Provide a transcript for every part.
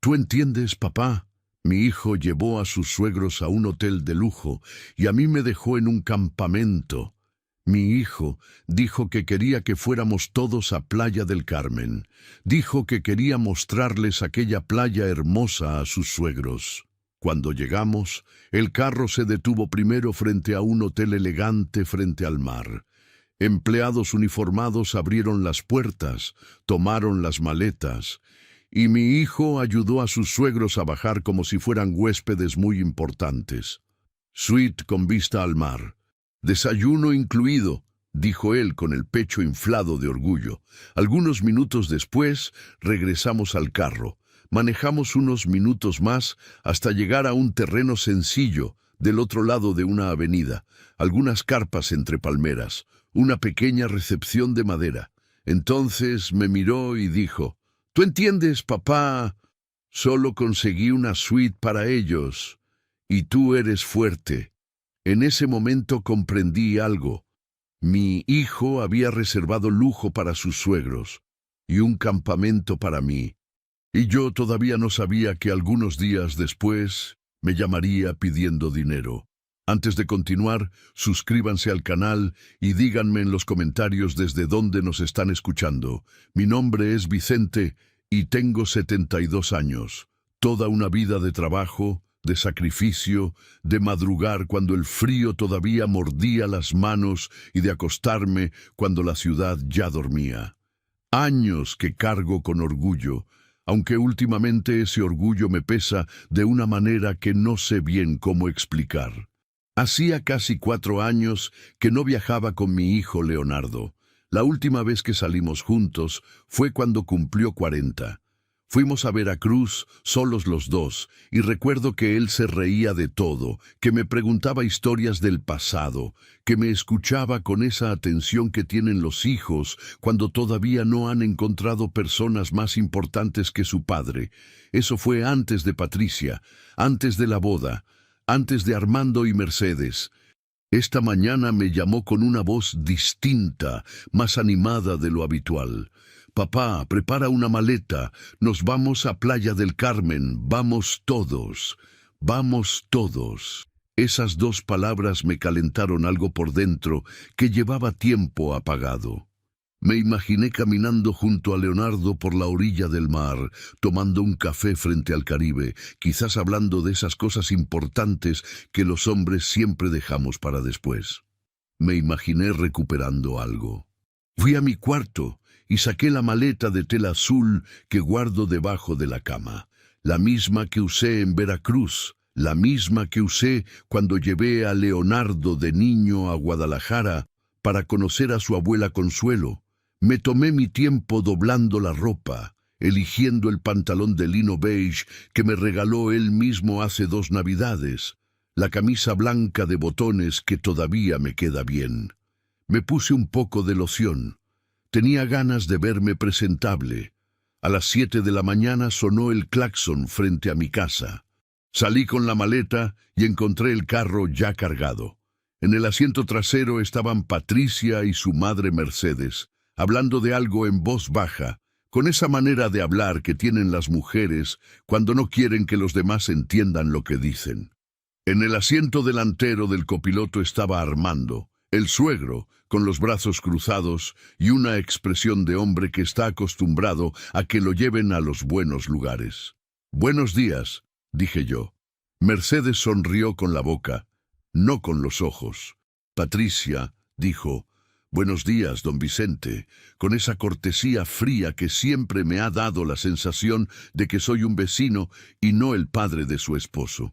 ¿Tú entiendes, papá? Mi hijo llevó a sus suegros a un hotel de lujo y a mí me dejó en un campamento. Mi hijo dijo que quería que fuéramos todos a Playa del Carmen. Dijo que quería mostrarles aquella playa hermosa a sus suegros. Cuando llegamos, el carro se detuvo primero frente a un hotel elegante frente al mar. Empleados uniformados abrieron las puertas, tomaron las maletas, y mi hijo ayudó a sus suegros a bajar como si fueran huéspedes muy importantes. Suite con vista al mar. Desayuno incluido, dijo él con el pecho inflado de orgullo. Algunos minutos después, regresamos al carro. Manejamos unos minutos más hasta llegar a un terreno sencillo, del otro lado de una avenida, algunas carpas entre palmeras, una pequeña recepción de madera. Entonces me miró y dijo, «¿Tú entiendes, papá? Solo conseguí una suite para ellos, y tú eres fuerte». En ese momento comprendí algo. Mi hijo había reservado lujo para sus suegros, y un campamento para mí. Y yo todavía no sabía que algunos días después me llamaría pidiendo dinero. Antes de continuar, suscríbanse al canal y díganme en los comentarios desde dónde nos están escuchando. Mi nombre es Vicente y tengo 72 años. Toda una vida de trabajo, de sacrificio, de madrugar cuando el frío todavía mordía las manos y de acostarme cuando la ciudad ya dormía. Años que cargo con orgullo, aunque últimamente ese orgullo me pesa de una manera que no sé bien cómo explicar. Hacía casi 4 años que no viajaba con mi hijo Leonardo. La última vez que salimos juntos fue cuando cumplió 40. Fuimos a Veracruz, solos los dos, y recuerdo que él se reía de todo, que me preguntaba historias del pasado, que me escuchaba con esa atención que tienen los hijos cuando todavía no han encontrado personas más importantes que su padre. Eso fue antes de Patricia, antes de la boda, antes de Armando y Mercedes. Esta mañana me llamó con una voz distinta, más animada de lo habitual. «Papá, prepara una maleta, nos vamos a Playa del Carmen, vamos todos, vamos todos». Esas 2 palabras me calentaron algo por dentro que llevaba tiempo apagado. Me imaginé caminando junto a Leonardo por la orilla del mar, tomando un café frente al Caribe, quizás hablando de esas cosas importantes que los hombres siempre dejamos para después. Me imaginé recuperando algo. Fui a mi cuarto y saqué la maleta de tela azul que guardo debajo de la cama, la misma que usé en Veracruz, la misma que usé cuando llevé a Leonardo de niño a Guadalajara para conocer a su abuela Consuelo. Me tomé mi tiempo doblando la ropa, eligiendo el pantalón de lino beige que me regaló él mismo hace 2 navidades, la camisa blanca de botones que todavía me queda bien. Me puse un poco de loción. Tenía ganas de verme presentable. A las 7 de la mañana sonó el claxon frente a mi casa. Salí con la maleta y encontré el carro ya cargado. En el asiento trasero estaban Patricia y su madre Mercedes, hablando de algo en voz baja, con esa manera de hablar que tienen las mujeres cuando no quieren que los demás entiendan lo que dicen. En el asiento delantero del copiloto estaba Armando, el suegro, con los brazos cruzados y una expresión de hombre que está acostumbrado a que lo lleven a los buenos lugares. «Buenos días», dije yo. Mercedes sonrió con la boca, no con los ojos. Patricia dijo, «Buenos días, don Vicente», con esa cortesía fría que siempre me ha dado la sensación de que soy un vecino y no el padre de su esposo.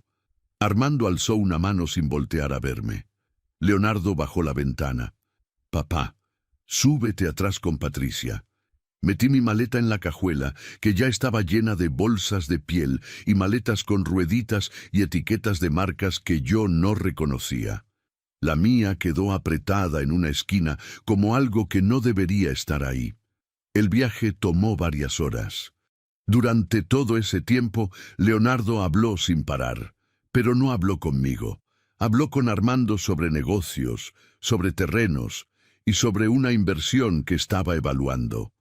Armando alzó una mano sin voltear a verme. Leonardo bajó la ventana. «Papá, súbete atrás con Patricia». Metí mi maleta en la cajuela, que ya estaba llena de bolsas de piel y maletas con rueditas y etiquetas de marcas que yo no reconocía. La mía quedó apretada en una esquina como algo que no debería estar ahí. El viaje tomó varias horas. Durante todo ese tiempo, Leonardo habló sin parar, pero no habló conmigo. Habló con Armando sobre negocios, sobre terrenos y sobre una inversión que estaba evaluando.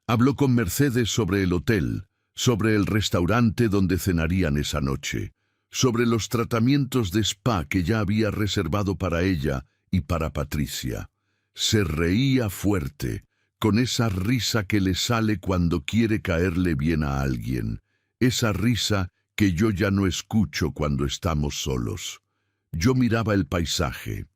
Habló con Mercedes sobre el hotel, sobre el restaurante donde cenarían esa noche, sobre los tratamientos de spa que ya había reservado para ella y para Patricia. Se reía fuerte, con esa risa que le sale cuando quiere caerle bien a alguien, esa risa que yo ya no escucho cuando estamos solos. Yo miraba el paisaje.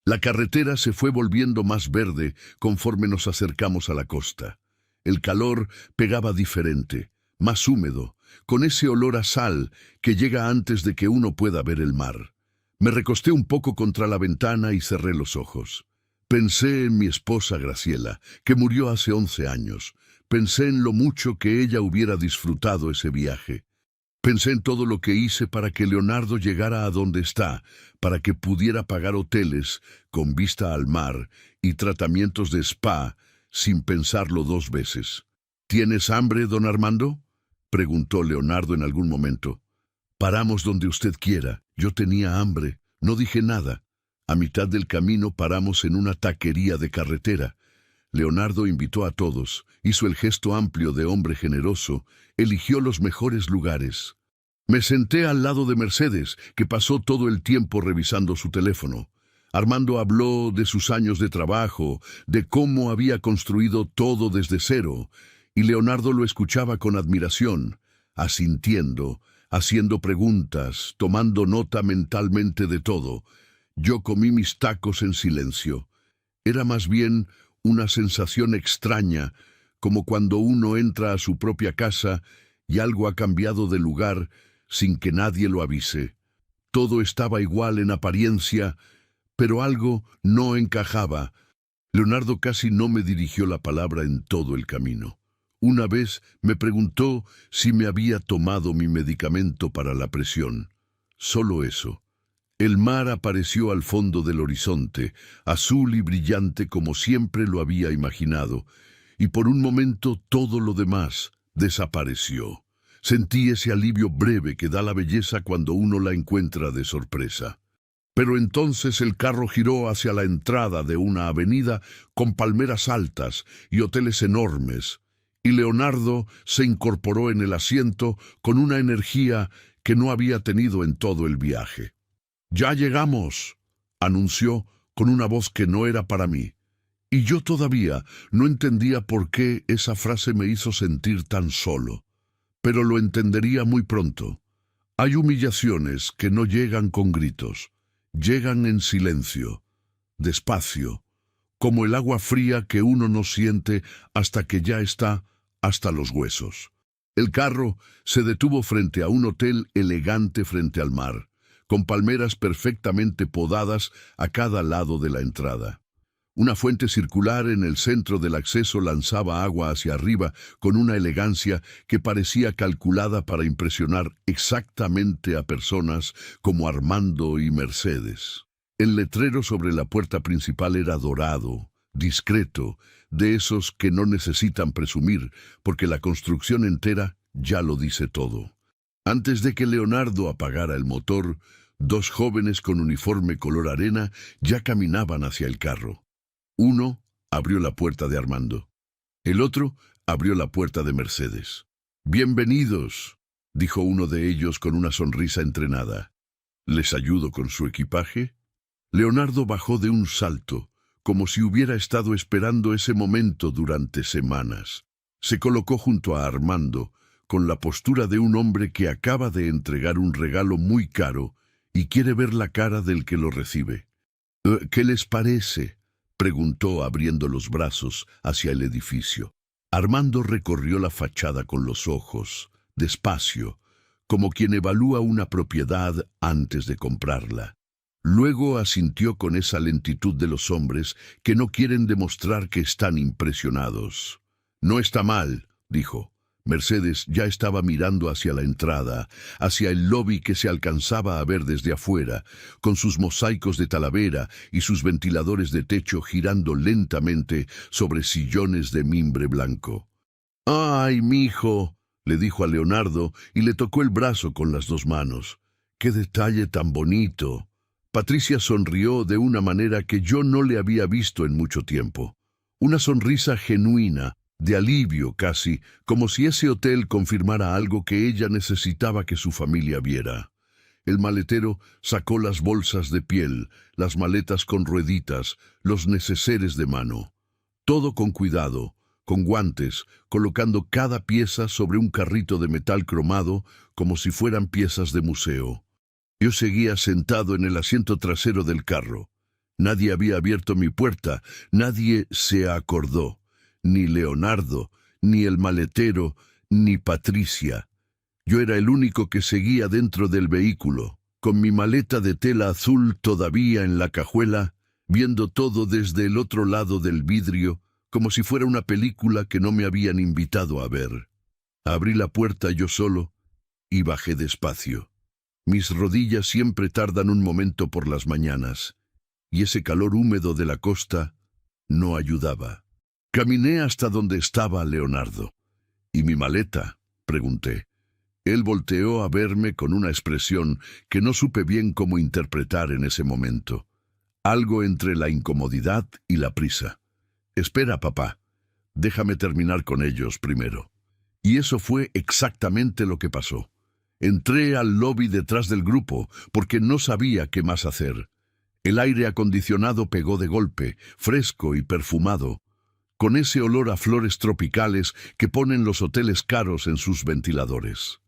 La carretera se fue volviendo más verde conforme nos acercamos a la costa. El calor pegaba diferente, más húmedo, con ese olor a sal que llega antes de que uno pueda ver el mar. Me recosté un poco contra la ventana y cerré los ojos. Pensé en mi esposa Graciela, que murió hace 11 años. Pensé en lo mucho que ella hubiera disfrutado ese viaje. Pensé en todo lo que hice para que Leonardo llegara a donde está, para que pudiera pagar hoteles con vista al mar y tratamientos de spa sin pensarlo 2 veces. ¿Tienes hambre, don Armando?, preguntó Leonardo en algún momento. Paramos donde usted quiera. Yo tenía hambre. No dije nada. A mitad del camino paramos en una taquería de carretera. Leonardo invitó a todos, hizo el gesto amplio de hombre generoso, eligió los mejores lugares. Me senté al lado de Mercedes, que pasó todo el tiempo revisando su teléfono. Armando habló de sus años de trabajo, de cómo había construido todo desde cero, y Leonardo lo escuchaba con admiración, asintiendo, haciendo preguntas, tomando nota mentalmente de todo. Yo comí mis tacos en silencio. Era más bien una sensación extraña, como cuando uno entra a su propia casa y algo ha cambiado de lugar sin que nadie lo avise. Todo estaba igual en apariencia, pero algo no encajaba. Leonardo casi no me dirigió la palabra en todo el camino. Una vez me preguntó si me había tomado mi medicamento para la presión. Solo eso. El mar apareció al fondo del horizonte, azul y brillante como siempre lo había imaginado, y por un momento todo lo demás desapareció. Sentí ese alivio breve que da la belleza cuando uno la encuentra de sorpresa. Pero entonces el carro giró hacia la entrada de una avenida con palmeras altas y hoteles enormes, y Leonardo se incorporó en el asiento con una energía que no había tenido en todo el viaje. «Ya llegamos», anunció con una voz que no era para mí, y yo todavía no entendía por qué esa frase me hizo sentir tan solo. Pero lo entendería muy pronto. Hay humillaciones que no llegan con gritos, llegan en silencio, despacio, como el agua fría que uno no siente hasta que ya está hasta los huesos. El carro se detuvo frente a un hotel elegante frente al mar, con palmeras perfectamente podadas a cada lado de la entrada. Una fuente circular en el centro del acceso lanzaba agua hacia arriba con una elegancia que parecía calculada para impresionar exactamente a personas como Armando y Mercedes. El letrero sobre la puerta principal era dorado, discreto, de esos que no necesitan presumir, porque la construcción entera ya lo dice todo. Antes de que Leonardo apagara el motor, 2 jóvenes con uniforme color arena ya caminaban hacia el carro. Uno abrió la puerta de Armando. El otro abrió la puerta de Mercedes. «Bienvenidos», dijo uno de ellos con una sonrisa entrenada. «¿Les ayudo con su equipaje?» Leonardo bajó de un salto, como si hubiera estado esperando ese momento durante semanas. Se colocó junto a Armando, con la postura de un hombre que acaba de entregar un regalo muy caro y quiere ver la cara del que lo recibe. «¿Qué les parece?», preguntó abriendo los brazos hacia el edificio. Armando recorrió la fachada con los ojos, despacio, como quien evalúa una propiedad antes de comprarla. Luego asintió con esa lentitud de los hombres que no quieren demostrar que están impresionados. «No está mal», dijo. Mercedes ya estaba mirando hacia la entrada, hacia el lobby que se alcanzaba a ver desde afuera, con sus mosaicos de talavera y sus ventiladores de techo girando lentamente sobre sillones de mimbre blanco. «¡Ay, mijo!», le dijo a Leonardo y le tocó el brazo con las 2 manos. «¡Qué detalle tan bonito!». Patricia sonrió de una manera que yo no le había visto en mucho tiempo. Una sonrisa genuina, de alivio casi, como si ese hotel confirmara algo que ella necesitaba que su familia viera. El maletero sacó las bolsas de piel, las maletas con rueditas, los neceseres de mano. Todo con cuidado, con guantes, colocando cada pieza sobre un carrito de metal cromado como si fueran piezas de museo. Yo seguía sentado en el asiento trasero del carro. Nadie había abierto mi puerta, nadie se acordó. Ni Leonardo, ni el maletero, ni Patricia. Yo era el único que seguía dentro del vehículo, con mi maleta de tela azul todavía en la cajuela, viendo todo desde el otro lado del vidrio, como si fuera una película que no me habían invitado a ver. Abrí la puerta yo solo y bajé despacio. Mis rodillas siempre tardan un momento por las mañanas, y ese calor húmedo de la costa no ayudaba. Caminé hasta donde estaba Leonardo. ¿Y mi maleta?, pregunté. Él volteó a verme con una expresión que no supe bien cómo interpretar en ese momento. Algo entre la incomodidad y la prisa. «Espera, papá. Déjame terminar con ellos primero». Y eso fue exactamente lo que pasó. Entré al lobby detrás del grupo porque no sabía qué más hacer. El aire acondicionado pegó de golpe, fresco y perfumado, con ese olor a flores tropicales que ponen los hoteles caros en sus ventiladores.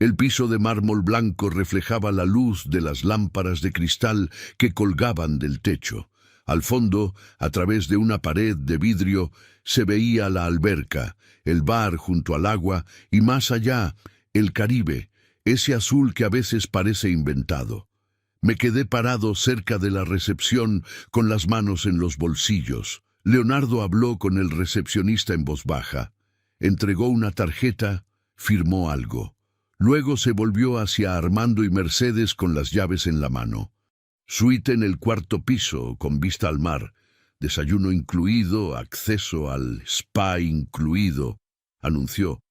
El piso de mármol blanco reflejaba la luz de las lámparas de cristal que colgaban del techo. Al fondo, a través de una pared de vidrio, se veía la alberca, el bar junto al agua y más allá, el Caribe, ese azul que a veces parece inventado. Me quedé parado cerca de la recepción con las manos en los bolsillos. Leonardo habló con el recepcionista en voz baja. Entregó una tarjeta, firmó algo. Luego se volvió hacia Armando y Mercedes con las llaves en la mano. Suite en el cuarto piso, con vista al mar. Desayuno incluido, acceso al spa incluido, anunció,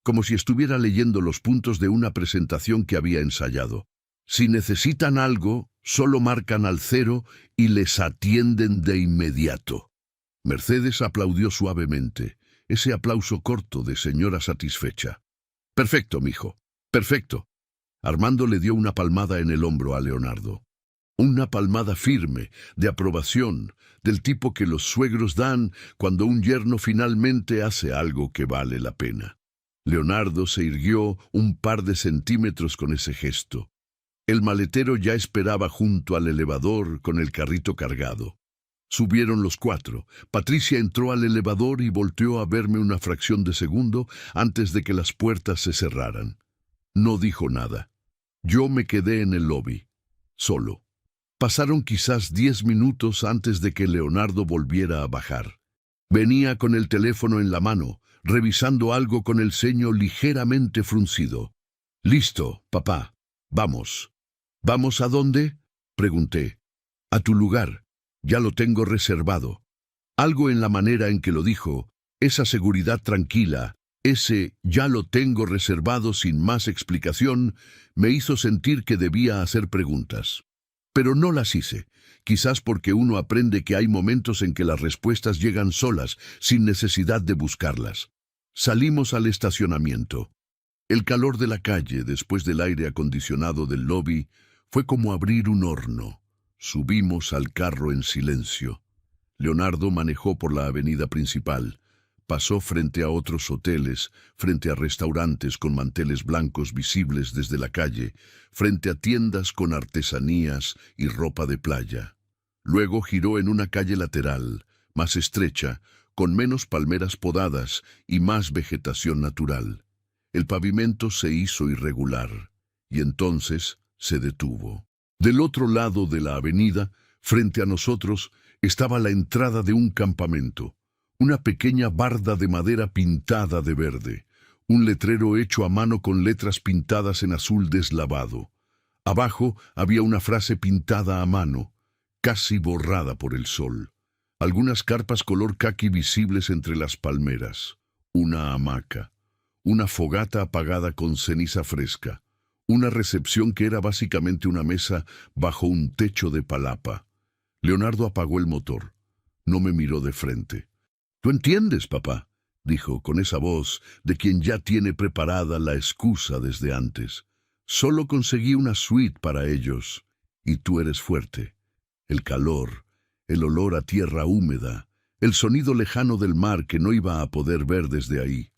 como si estuviera leyendo los puntos de una presentación que había ensayado. Si necesitan algo, solo marcan al 0 y les atienden de inmediato. Mercedes aplaudió suavemente, ese aplauso corto de señora satisfecha. «Perfecto, mijo, perfecto». Armando le dio una palmada en el hombro a Leonardo. Una palmada firme, de aprobación, del tipo que los suegros dan cuando un yerno finalmente hace algo que vale la pena. Leonardo se irguió un par de centímetros con ese gesto. El maletero ya esperaba junto al elevador con el carrito cargado. Subieron los 4. Patricia entró al elevador y volteó a verme una fracción de segundo antes de que las puertas se cerraran. No dijo nada. Yo me quedé en el lobby, solo. Pasaron quizás 10 minutos antes de que Leonardo volviera a bajar. Venía con el teléfono en la mano, revisando algo con el ceño ligeramente fruncido. «Listo, papá. Vamos». «¿Vamos a dónde?», pregunté. «A tu lugar. Ya lo tengo reservado». Algo en la manera en que lo dijo, esa seguridad tranquila, ese «ya lo tengo reservado» sin más explicación, me hizo sentir que debía hacer preguntas. Pero no las hice, quizás porque uno aprende que hay momentos en que las respuestas llegan solas, sin necesidad de buscarlas. Salimos al estacionamiento. El calor de la calle, después del aire acondicionado del lobby, fue como abrir un horno. Subimos al carro en silencio. Leonardo manejó por la avenida principal. Pasó frente a otros hoteles, frente a restaurantes con manteles blancos visibles desde la calle, frente a tiendas con artesanías y ropa de playa. Luego giró en una calle lateral, más estrecha, con menos palmeras podadas y más vegetación natural. El pavimento se hizo irregular, y entonces se detuvo. Del otro lado de la avenida, frente a nosotros, estaba la entrada de un campamento. Una pequeña barda de madera pintada de verde, un letrero hecho a mano con letras pintadas en azul deslavado. Abajo había una frase pintada a mano, casi borrada por el sol. Algunas carpas color caqui visibles entre las palmeras. Una hamaca. Una fogata apagada con ceniza fresca. Una recepción que era básicamente una mesa bajo un techo de palapa. Leonardo apagó el motor. No me miró de frente. «¿Tú entiendes, papá?», dijo con esa voz de quien ya tiene preparada la excusa desde antes. Solo conseguí una suite para ellos, y tú eres fuerte. El calor, el olor a tierra húmeda, el sonido lejano del mar que no iba a poder ver desde ahí.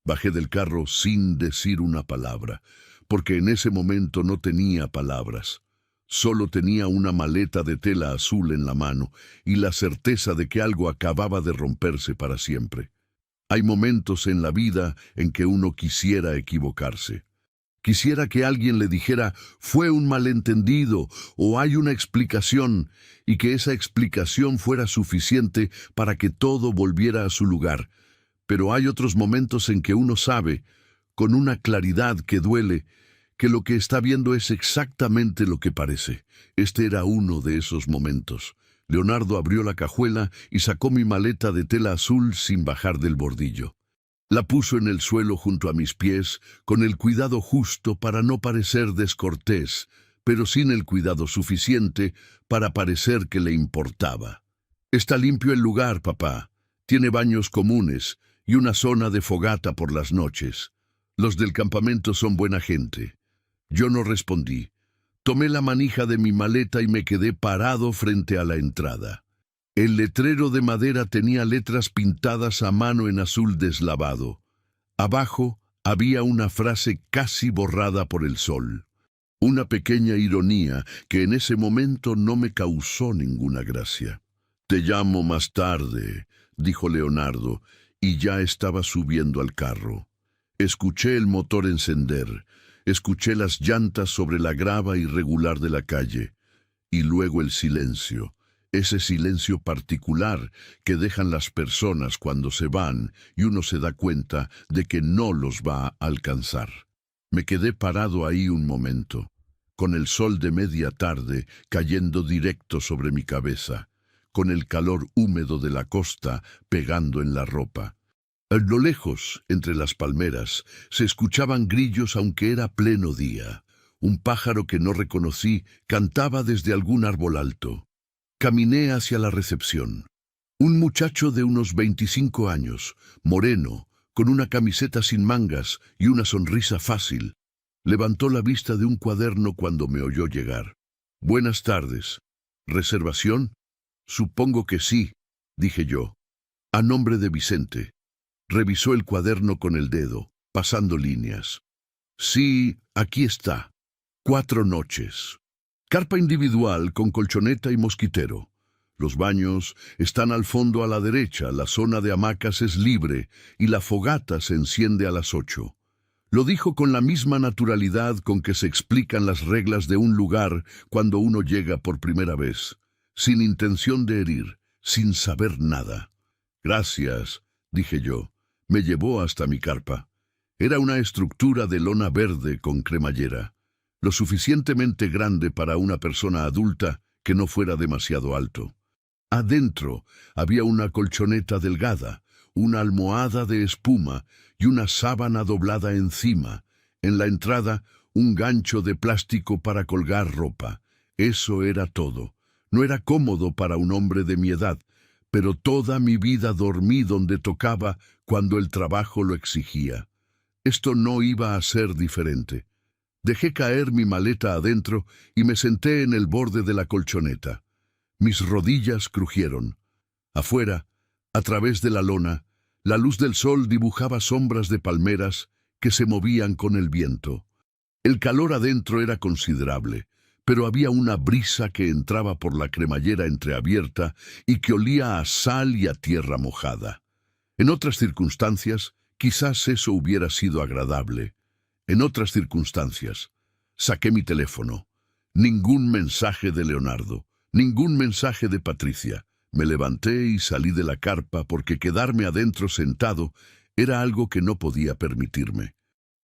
Bajé del carro sin decir una palabra, porque en ese momento no tenía palabras. Solo tenía una maleta de tela azul en la mano y la certeza de que algo acababa de romperse para siempre. Hay momentos en la vida en que uno quisiera equivocarse. Quisiera que alguien le dijera, fue un malentendido o hay una explicación, y que esa explicación fuera suficiente para que todo volviera a su lugar. Pero hay otros momentos en que uno sabe, con una claridad que duele, que lo que está viendo es exactamente lo que parece. Este era uno de esos momentos. Leonardo abrió la cajuela y sacó mi maleta de tela azul sin bajar del bordillo. La puso en el suelo junto a mis pies, con el cuidado justo para no parecer descortés, pero sin el cuidado suficiente para parecer que le importaba. Está limpio el lugar, papá. Tiene baños comunes y una zona de fogata por las noches. Los del campamento son buena gente. Yo no respondí. Tomé la manija de mi maleta y me quedé parado frente a la entrada. El letrero de madera tenía letras pintadas a mano en azul deslavado. Abajo había una frase casi borrada por el sol. Una pequeña ironía que en ese momento no me causó ninguna gracia. «Te llamo más tarde», dijo Leonardo, y ya estaba subiendo al carro. Escuché el motor encender, escuché las llantas sobre la grava irregular de la calle, y luego el silencio. Ese silencio particular que dejan las personas cuando se van y uno se da cuenta de que no los va a alcanzar. Me quedé parado ahí un momento, con el sol de media tarde cayendo directo sobre mi cabeza, con el calor húmedo de la costa pegando en la ropa. A lo lejos, entre las palmeras, se escuchaban grillos aunque era pleno día. Un pájaro que no reconocí cantaba desde algún árbol alto. Caminé hacia la recepción. Un muchacho de unos 25 años, moreno, con una camiseta sin mangas y una sonrisa fácil, levantó la vista de un cuaderno cuando me oyó llegar. «Buenas tardes. ¿Reservación?» «Supongo que sí», dije yo. «A nombre de Vicente». Revisó el cuaderno con el dedo, pasando líneas. «Sí, aquí está. 4 noches. Carpa individual con colchoneta y mosquitero. Los baños están al fondo a la derecha, la zona de hamacas es libre y la fogata se enciende a las 8. Lo dijo con la misma naturalidad con que se explican las reglas de un lugar cuando uno llega por primera vez, sin intención de herir, sin saber nada. «Gracias», dije yo. Me llevó hasta mi carpa. Era una estructura de lona verde con cremallera, lo suficientemente grande para una persona adulta que no fuera demasiado alto. Adentro había una colchoneta delgada, una almohada de espuma y una sábana doblada encima. En la entrada, un gancho de plástico para colgar ropa. Eso era todo. No era cómodo para un hombre de mi edad, pero toda mi vida dormí donde tocaba cuando el trabajo lo exigía. Esto no iba a ser diferente. Dejé caer mi maleta adentro y me senté en el borde de la colchoneta. Mis rodillas crujieron. Afuera, a través de la lona, la luz del sol dibujaba sombras de palmeras que se movían con el viento. El calor adentro era considerable, pero había una brisa que entraba por la cremallera entreabierta y que olía a sal y a tierra mojada. En otras circunstancias, quizás eso hubiera sido agradable. En otras circunstancias, saqué mi teléfono. Ningún mensaje de Leonardo, ningún mensaje de Patricia. Me levanté y salí de la carpa porque quedarme adentro sentado era algo que no podía permitirme.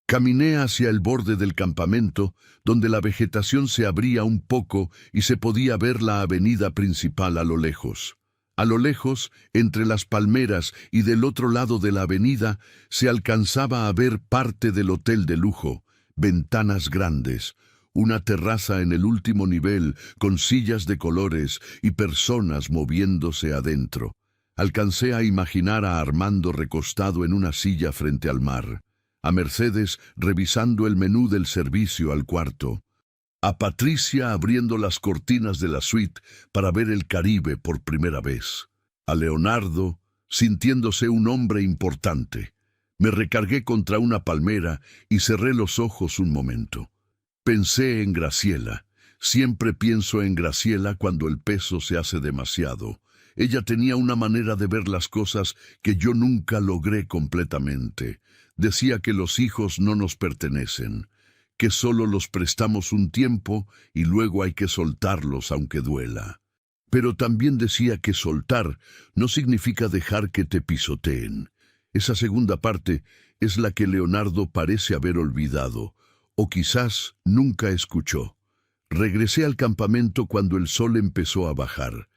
Caminé hacia el borde del campamento, donde la vegetación se abría un poco y se podía ver la avenida principal a lo lejos. A lo lejos, entre las palmeras y del otro lado de la avenida, se alcanzaba a ver parte del hotel de lujo, ventanas grandes, una terraza en el último nivel con sillas de colores y personas moviéndose adentro. Alcancé a imaginar a Armando recostado en una silla frente al mar, a Mercedes revisando el menú del servicio al cuarto, a Patricia abriendo las cortinas de la suite para ver el Caribe por primera vez, a Leonardo sintiéndose un hombre importante. Me recargué contra una palmera y cerré los ojos un momento. Pensé en Graciela. Siempre pienso en Graciela cuando el peso se hace demasiado. Ella tenía una manera de ver las cosas que yo nunca logré completamente. Decía que los hijos no nos pertenecen, que solo los prestamos un tiempo y luego hay que soltarlos aunque duela. Pero también decía que soltar no significa dejar que te pisoteen. Esa segunda parte es la que Leonardo parece haber olvidado, o quizás nunca escuchó. Regresé al campamento cuando el sol empezó a bajar.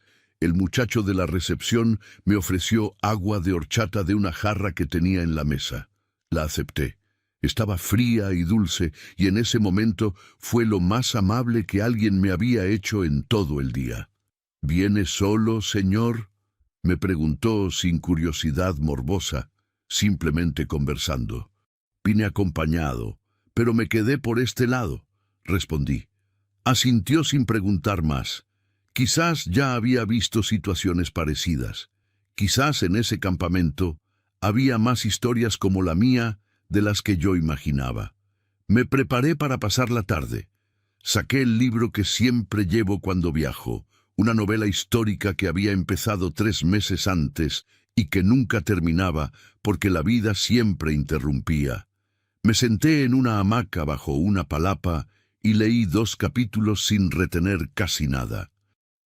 El muchacho de la recepción me ofreció agua de horchata de una jarra que tenía en la mesa. La acepté. Estaba fría y dulce, y en ese momento fue lo más amable que alguien me había hecho en todo el día. ¿Viene solo, señor?, me preguntó sin curiosidad morbosa, simplemente conversando. Vine acompañado, pero me quedé por este lado, respondí. Asintió sin preguntar más. Quizás ya había visto situaciones parecidas. Quizás en ese campamento había más historias como la mía de las que yo imaginaba. Me preparé para pasar la tarde. Saqué el libro que siempre llevo cuando viajo, una novela histórica que había empezado 3 meses antes y que nunca terminaba porque la vida siempre interrumpía. Me senté en una hamaca bajo una palapa y leí 2 capítulos sin retener casi nada.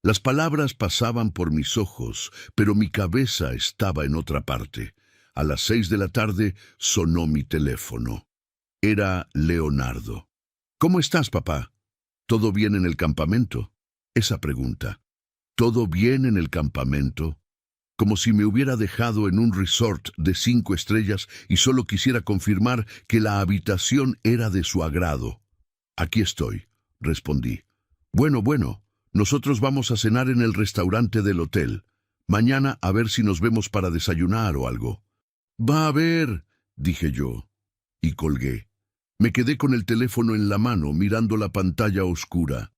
Las palabras pasaban por mis ojos, pero mi cabeza estaba en otra parte. A las 6 de la tarde sonó mi teléfono. Era Leonardo. ¿Cómo estás, papá? ¿Todo bien en el campamento? Esa pregunta. ¿Todo bien en el campamento? Como si me hubiera dejado en un resort de 5 estrellas y solo quisiera confirmar que la habitación era de su agrado. Aquí estoy, respondí. Bueno, nosotros vamos a cenar en el restaurante del hotel. Mañana a ver si nos vemos para desayunar o algo. Va a ver, dije yo, y colgué. Me quedé con el teléfono en la mano mirando la pantalla oscura.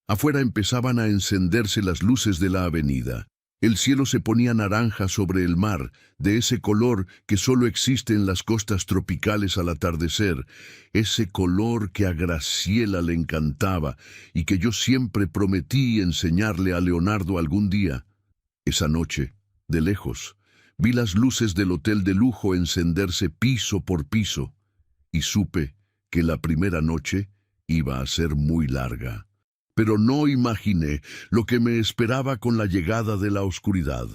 Afuera empezaban a encenderse las luces de la avenida. El cielo se ponía naranja sobre el mar, de ese color que solo existe en las costas tropicales al atardecer, ese color que a Graciela le encantaba y que yo siempre prometí enseñarle a Leonardo algún día. Esa noche, de lejos, vi las luces del hotel de lujo encenderse piso por piso y supe que la primera noche iba a ser muy larga. Pero no imaginé lo que me esperaba con la llegada de la oscuridad.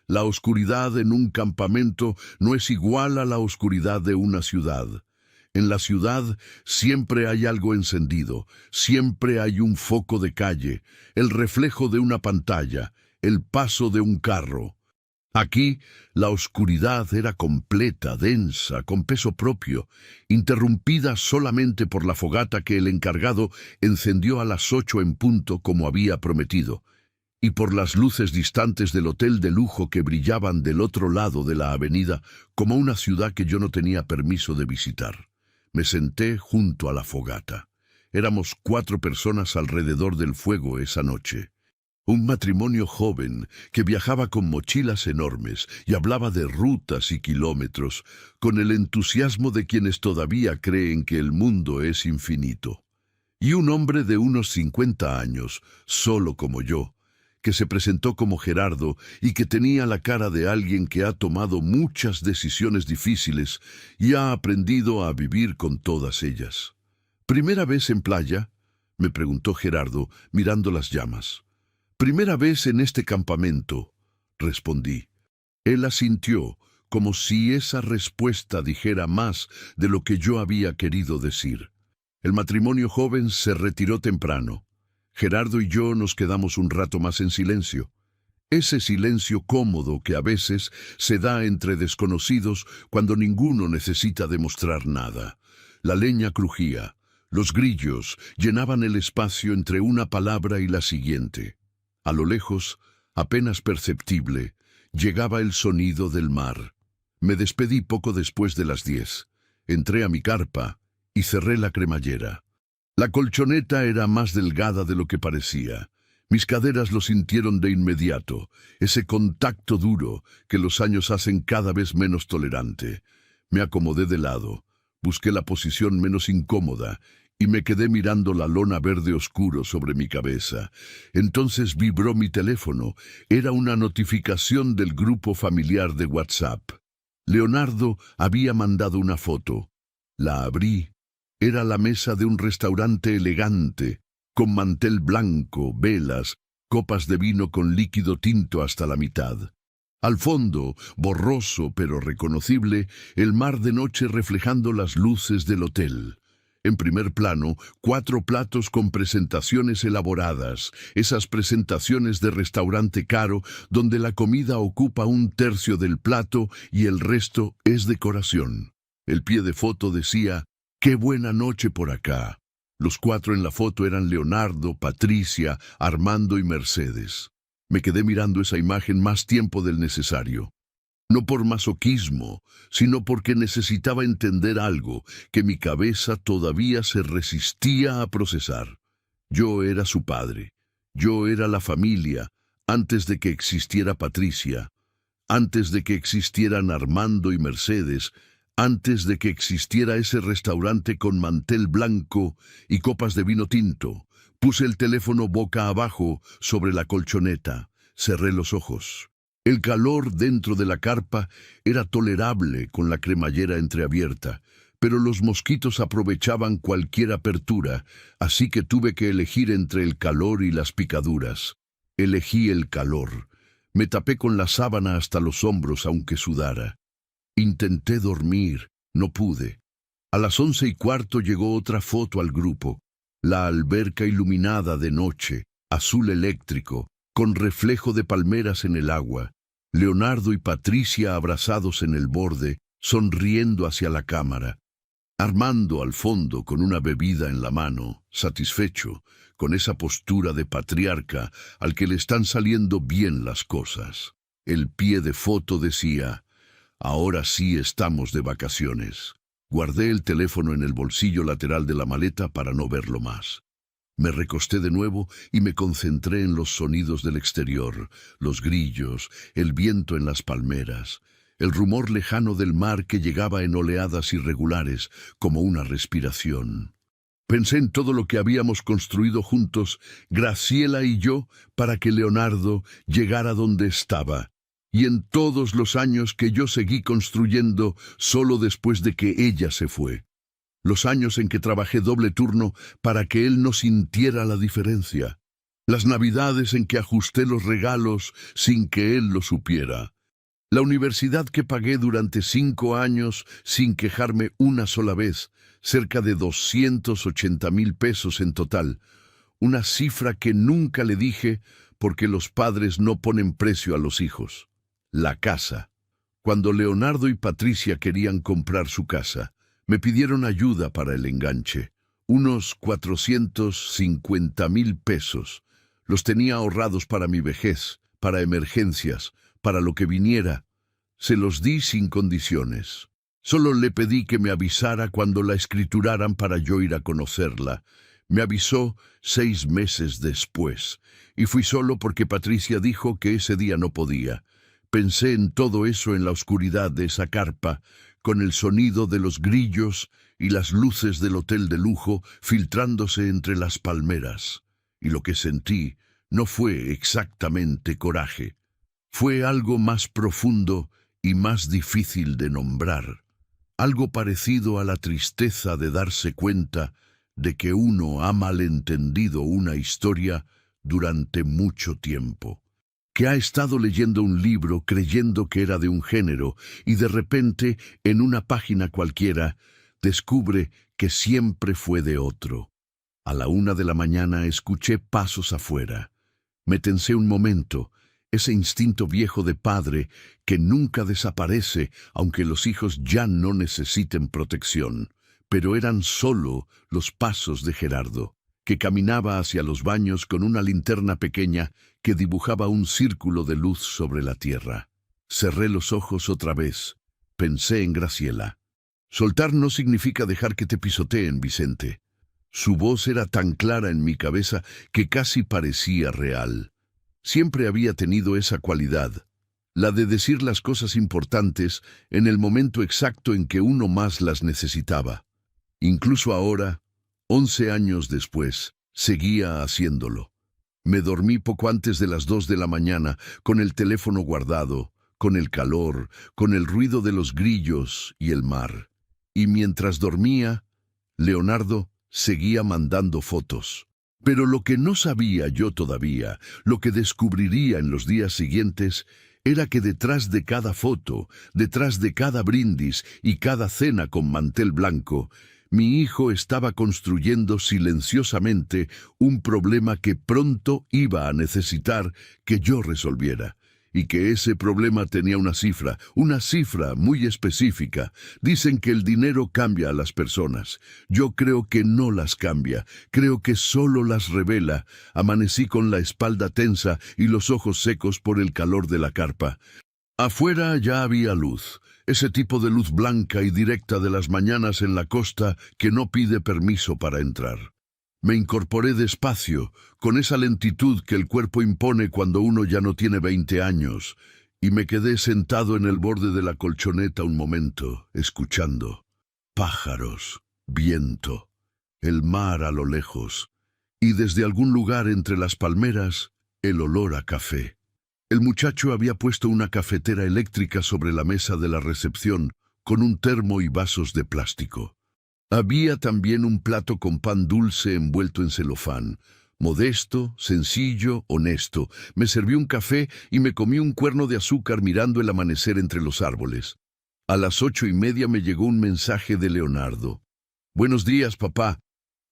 La oscuridad en un campamento no es igual a la oscuridad de una ciudad. En la ciudad siempre hay algo encendido, siempre hay un foco de calle, el reflejo de una pantalla, el paso de un carro. Aquí la oscuridad era completa, densa, con peso propio, interrumpida solamente por la fogata que el encargado encendió a las 8 en punto como había prometido, y por las luces distantes del hotel de lujo que brillaban del otro lado de la avenida como una ciudad que yo no tenía permiso de visitar. Me senté junto a la fogata. Éramos 4 personas alrededor del fuego esa noche. Un matrimonio joven que viajaba con mochilas enormes y hablaba de rutas y kilómetros, con el entusiasmo de quienes todavía creen que el mundo es infinito. Y un hombre de unos 50 años, solo como yo, que se presentó como Gerardo y que tenía la cara de alguien que ha tomado muchas decisiones difíciles y ha aprendido a vivir con todas ellas. ¿Primera vez en playa?, me preguntó Gerardo, mirando las llamas. «Primera vez en este campamento», respondí. Él asintió, como si esa respuesta dijera más de lo que yo había querido decir. El matrimonio joven se retiró temprano. Gerardo y yo nos quedamos un rato más en silencio. Ese silencio cómodo que a veces se da entre desconocidos cuando ninguno necesita demostrar nada. La leña crujía. Los grillos llenaban el espacio entre una palabra y la siguiente. A lo lejos, apenas perceptible, llegaba el sonido del mar. Me despedí poco después de las 10. Entré a mi carpa y cerré la cremallera. La colchoneta era más delgada de lo que parecía. Mis caderas lo sintieron de inmediato, ese contacto duro que los años hacen cada vez menos tolerante. Me acomodé de lado, busqué la posición menos incómoda y me quedé mirando la lona verde oscuro sobre mi cabeza. Entonces vibró mi teléfono. Era una notificación del grupo familiar de WhatsApp. Leonardo había mandado una foto. La abrí. Era la mesa de un restaurante elegante, con mantel blanco, velas, copas de vino con líquido tinto hasta la mitad. Al fondo, borroso pero reconocible, el mar de noche reflejando las luces del hotel. En primer plano, 4 platos con presentaciones elaboradas, esas presentaciones de restaurante caro donde la comida ocupa 1/3 del plato y el resto es decoración. El pie de foto decía: ¡qué buena noche por acá! Los 4 en la foto eran Leonardo, Patricia, Armando y Mercedes. Me quedé mirando esa imagen más tiempo del necesario. No por masoquismo, sino porque necesitaba entender algo que mi cabeza todavía se resistía a procesar. Yo era su padre. Yo era la familia, antes de que existiera Patricia, antes de que existieran Armando y Mercedes, antes de que existiera ese restaurante con mantel blanco y copas de vino tinto. Puse el teléfono boca abajo sobre la colchoneta. Cerré los ojos. El calor dentro de la carpa era tolerable con la cremallera entreabierta, pero los mosquitos aprovechaban cualquier apertura, así que tuve que elegir entre el calor y las picaduras. Elegí el calor. Me tapé con la sábana hasta los hombros aunque sudara. Intenté dormir, no pude. A las 11:15 llegó otra foto al grupo. La alberca iluminada de noche, azul eléctrico, con reflejo de palmeras en el agua. Leonardo y Patricia abrazados en el borde, sonriendo hacia la cámara. Armando al fondo con una bebida en la mano, satisfecho, con esa postura de patriarca al que le están saliendo bien las cosas. El pie de foto decía: ahora sí estamos de vacaciones. Guardé el teléfono en el bolsillo lateral de la maleta para no verlo más. Me recosté de nuevo y me concentré en los sonidos del exterior, los grillos, el viento en las palmeras, el rumor lejano del mar que llegaba en oleadas irregulares como una respiración. Pensé en todo lo que habíamos construido juntos, Graciela y yo, para que Leonardo llegara donde estaba, y en todos los años que yo seguí construyendo solo después de que ella se fue. Los años en que trabajé doble turno para que él no sintiera la diferencia. Las navidades en que ajusté los regalos sin que él lo supiera. La universidad que pagué durante 5 años sin quejarme una sola vez, cerca de 280,000 pesos en total. Una cifra que nunca le dije porque los padres no ponen precio a los hijos. La casa. Cuando Leonardo y Patricia querían comprar su casa, me pidieron ayuda para el enganche, unos 450,000 pesos. Los tenía ahorrados para mi vejez, para emergencias, para lo que viniera. Se los di sin condiciones. Solo le pedí que me avisara cuando la escrituraran para yo ir a conocerla. Me avisó 6 meses después, y fui solo porque Patricia dijo que ese día no podía. Pensé en todo eso en la oscuridad de esa carpa, con el sonido de los grillos y las luces del hotel de lujo filtrándose entre las palmeras. Y lo que sentí no fue exactamente coraje. Fue algo más profundo y más difícil de nombrar. Algo parecido a la tristeza de darse cuenta de que uno ha malentendido una historia durante mucho tiempo. Que ha estado leyendo un libro creyendo que era de un género y de repente, en una página cualquiera, descubre que siempre fue de otro. A la 1 de la mañana escuché pasos afuera. Me tensé un momento, ese instinto viejo de padre que nunca desaparece aunque los hijos ya no necesiten protección. Pero eran solo los pasos de Gerardo, que caminaba hacia los baños con una linterna pequeña que dibujaba un círculo de luz sobre la tierra. Cerré los ojos otra vez. Pensé en Graciela. Soltar no significa dejar que te pisoteen, Vicente. Su voz era tan clara en mi cabeza que casi parecía real. Siempre había tenido esa cualidad, la de decir las cosas importantes en el momento exacto en que uno más las necesitaba. Incluso ahora, 11 años después, seguía haciéndolo. Me dormí poco antes de las 2 de la mañana, con el teléfono guardado, con el calor, con el ruido de los grillos y el mar. Y mientras dormía, Leonardo seguía mandando fotos. Pero lo que no sabía yo todavía, lo que descubriría en los días siguientes, era que detrás de cada foto, detrás de cada brindis y cada cena con mantel blanco, mi hijo estaba construyendo silenciosamente un problema que pronto iba a necesitar que yo resolviera. Y que ese problema tenía una cifra muy específica. Dicen que el dinero cambia a las personas. Yo creo que no las cambia, creo que solo las revela. Amanecí con la espalda tensa y los ojos secos por el calor de la carpa. Afuera ya había luz, ese tipo de luz blanca y directa de las mañanas en la costa que no pide permiso para entrar. Me incorporé despacio, con esa lentitud que el cuerpo impone cuando uno ya no tiene 20 años, y me quedé sentado en el borde de la colchoneta un momento, escuchando. Pájaros, viento, el mar a lo lejos, y desde algún lugar entre las palmeras, el olor a café. El muchacho había puesto una cafetera eléctrica sobre la mesa de la recepción, con un termo y vasos de plástico. Había también un plato con pan dulce envuelto en celofán. Modesto, sencillo, honesto. Me serví un café y me comí un cuerno de azúcar mirando el amanecer entre los árboles. A las 8:30 me llegó un mensaje de Leonardo. «Buenos días, papá.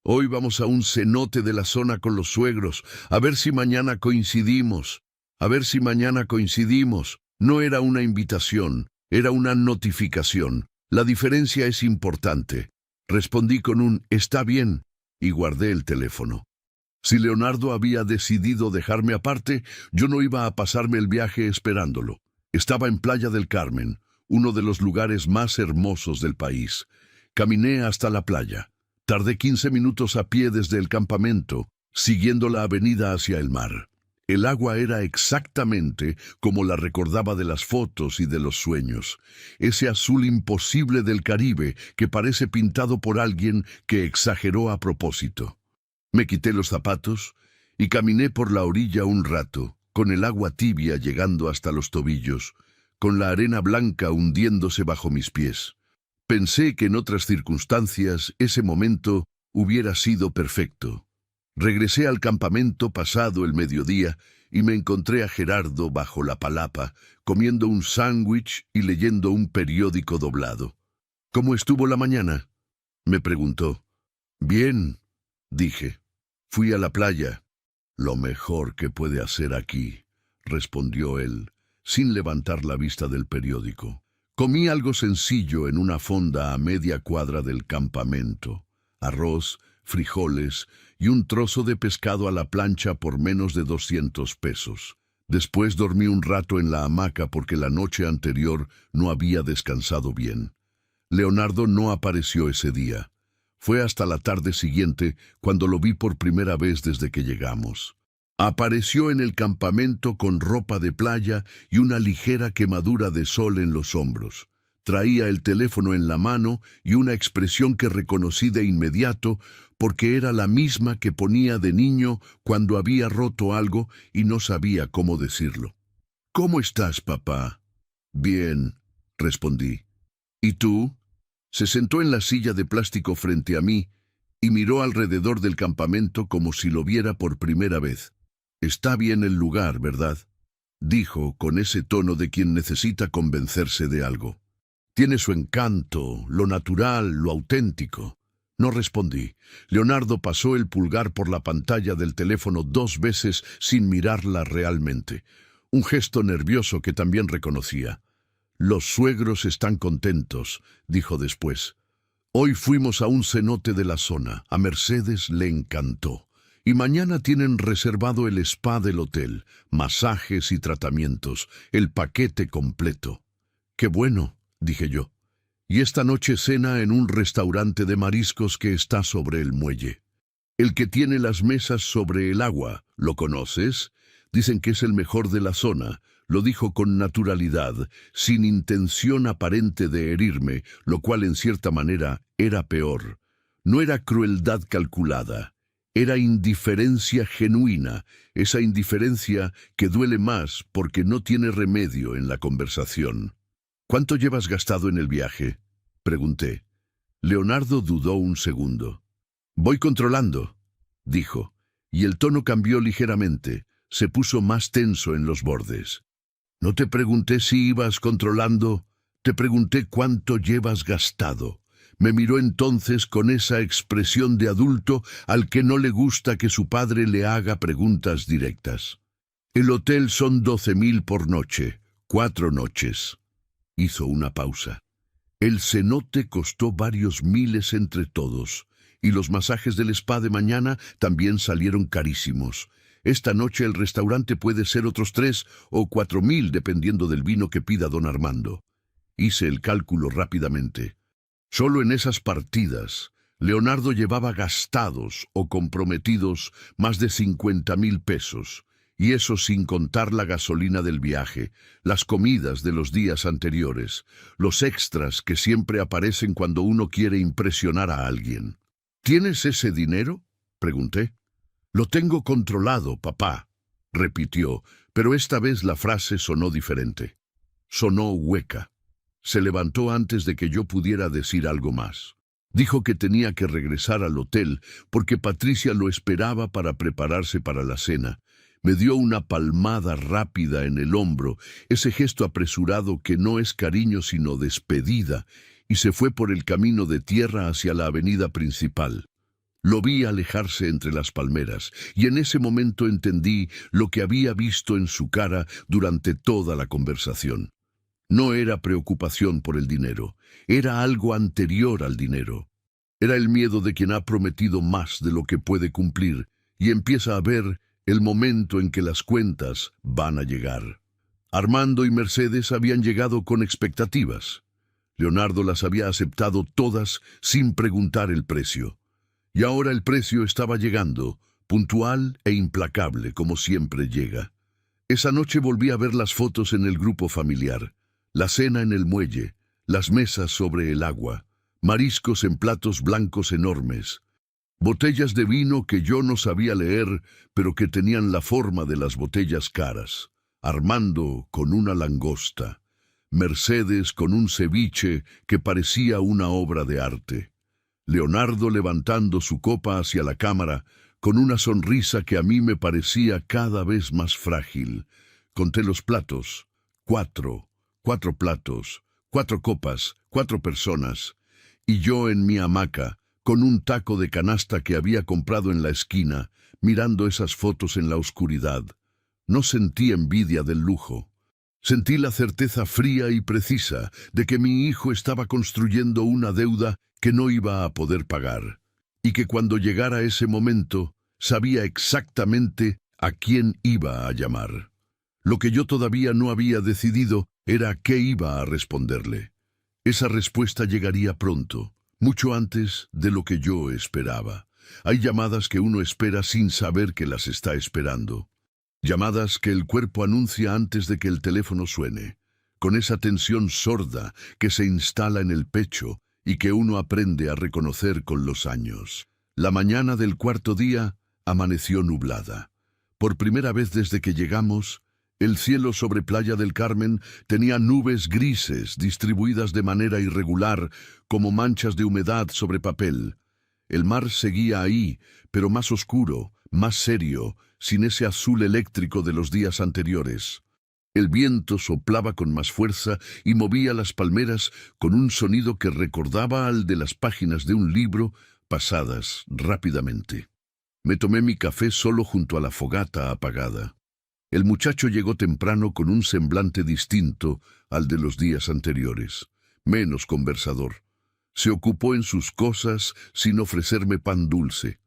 Hoy vamos a un cenote de la zona con los suegros. A ver si mañana coincidimos. A ver si mañana coincidimos». No era una invitación, era una notificación. La diferencia es importante. Respondí con un «está bien» y guardé el teléfono. Si Leonardo había decidido dejarme aparte, yo no iba a pasarme el viaje esperándolo. Estaba en Playa del Carmen, uno de los lugares más hermosos del país. Caminé hasta la playa. Tardé 15 minutos a pie desde el campamento, siguiendo la avenida hacia el mar. El agua era exactamente como la recordaba de las fotos y de los sueños. Ese azul imposible del Caribe que parece pintado por alguien que exageró a propósito. Me quité los zapatos y caminé por la orilla un rato, con el agua tibia llegando hasta los tobillos, con la arena blanca hundiéndose bajo mis pies. Pensé que en otras circunstancias ese momento hubiera sido perfecto. Regresé al campamento pasado el mediodía y me encontré a Gerardo bajo la palapa, comiendo un sándwich y leyendo un periódico doblado. «¿Cómo estuvo la mañana?», me preguntó. «Bien», dije. «Fui a la playa». «Lo mejor que puede hacer aquí», respondió él, sin levantar la vista del periódico. Comí algo sencillo en una fonda a media cuadra del campamento. Arroz, frijoles y un trozo de pescado a la plancha por menos de 200 pesos. Después dormí un rato en la hamaca porque la noche anterior no había descansado bien. Leonardo no apareció ese día. Fue hasta la tarde siguiente cuando lo vi por primera vez desde que llegamos. Apareció en el campamento con ropa de playa y una ligera quemadura de sol en los hombros. Traía el teléfono en la mano y una expresión que reconocí de inmediato porque era la misma que ponía de niño cuando había roto algo y no sabía cómo decirlo. «¿Cómo estás, papá?» «Bien», respondí. «¿Y tú?» Se sentó en la silla de plástico frente a mí y miró alrededor del campamento como si lo viera por primera vez. «Está bien el lugar, ¿verdad?», dijo con ese tono de quien necesita convencerse de algo. «Tiene su encanto, lo natural, lo auténtico». No respondí. Leonardo pasó el pulgar por la pantalla del teléfono 2 veces sin mirarla realmente. Un gesto nervioso que también reconocía. «Los suegros están contentos», dijo después. «Hoy fuimos a un cenote de la zona. A Mercedes le encantó. Y mañana tienen reservado el spa del hotel, masajes y tratamientos, el paquete completo. ¡Qué bueno!, dije yo. Y esta noche cena en un restaurante de mariscos que está sobre el muelle. El que tiene las mesas sobre el agua, ¿lo conoces? Dicen que es el mejor de la zona. Lo dijo con naturalidad, sin intención aparente de herirme, lo cual en cierta manera era peor. No era crueldad calculada, era indiferencia genuina, esa indiferencia que duele más porque no tiene remedio en la conversación. ¿Cuánto llevas gastado en el viaje?, pregunté. Leonardo dudó un segundo. Voy controlando, dijo, y el tono cambió ligeramente, se puso más tenso en los bordes. No te pregunté si ibas controlando, te pregunté cuánto llevas gastado. Me miró entonces con esa expresión de adulto al que no le gusta que su padre le haga preguntas directas. El hotel son 12.000 por noche, 4 noches. Hizo una pausa. El cenote costó varios miles entre todos, y los masajes del spa de mañana también salieron carísimos. Esta noche el restaurante puede ser otros 3 o 4.000 dependiendo del vino que pida don Armando. Hice el cálculo rápidamente. Solo en esas partidas, Leonardo llevaba gastados o comprometidos más de 50.000 pesos, y eso sin contar la gasolina del viaje, las comidas de los días anteriores, los extras que siempre aparecen cuando uno quiere impresionar a alguien. ¿Tienes ese dinero?, pregunté. Lo tengo controlado, papá, repitió, pero esta vez la frase sonó diferente. Sonó hueca. Se levantó antes de que yo pudiera decir algo más. Dijo que tenía que regresar al hotel porque Patricia lo esperaba para prepararse para la cena. Me dio una palmada rápida en el hombro, ese gesto apresurado que no es cariño sino despedida, y se fue por el camino de tierra hacia la avenida principal. Lo vi alejarse entre las palmeras, y en ese momento entendí lo que había visto en su cara durante toda la conversación. No era preocupación por el dinero, era algo anterior al dinero. Era el miedo de quien ha prometido más de lo que puede cumplir, y empieza a ver el momento en que las cuentas van a llegar. Armando y Mercedes habían llegado con expectativas. Leonardo las había aceptado todas sin preguntar el precio. Y ahora el precio estaba llegando, puntual e implacable, como siempre llega. Esa noche volví a ver las fotos en el grupo familiar, la cena en el muelle, las mesas sobre el agua, mariscos en platos blancos enormes, botellas de vino que yo no sabía leer, pero que tenían la forma de las botellas caras, Armando con una langosta, Mercedes con un ceviche que parecía una obra de arte. Leonardo levantando su copa hacia la cámara, con una sonrisa que a mí me parecía cada vez más frágil. Conté los platos. 4 platos, 4 copas, 4 personas. Y yo en mi hamaca, con un taco de canasta que había comprado en la esquina, mirando esas fotos en la oscuridad. No sentí envidia del lujo. Sentí la certeza fría y precisa de que mi hijo estaba construyendo una deuda que no iba a poder pagar, y que cuando llegara ese momento sabía exactamente a quién iba a llamar. Lo que yo todavía no había decidido era qué iba a responderle. Esa respuesta llegaría pronto, mucho antes de lo que yo esperaba. Hay llamadas que uno espera sin saber que las está esperando. Llamadas que el cuerpo anuncia antes de que el teléfono suene, con esa tensión sorda que se instala en el pecho y que uno aprende a reconocer con los años. La mañana del 4.º día amaneció nublada. Por primera vez desde que llegamos, el cielo sobre Playa del Carmen tenía nubes grises distribuidas de manera irregular como manchas de humedad sobre papel. El mar seguía ahí, pero más oscuro, más serio, sin ese azul eléctrico de los días anteriores. El viento soplaba con más fuerza y movía las palmeras con un sonido que recordaba al de las páginas de un libro pasadas rápidamente. Me tomé mi café solo junto a la fogata apagada. El muchacho llegó temprano con un semblante distinto al de los días anteriores, menos conversador. Se ocupó en sus cosas sin ofrecerme pan dulce.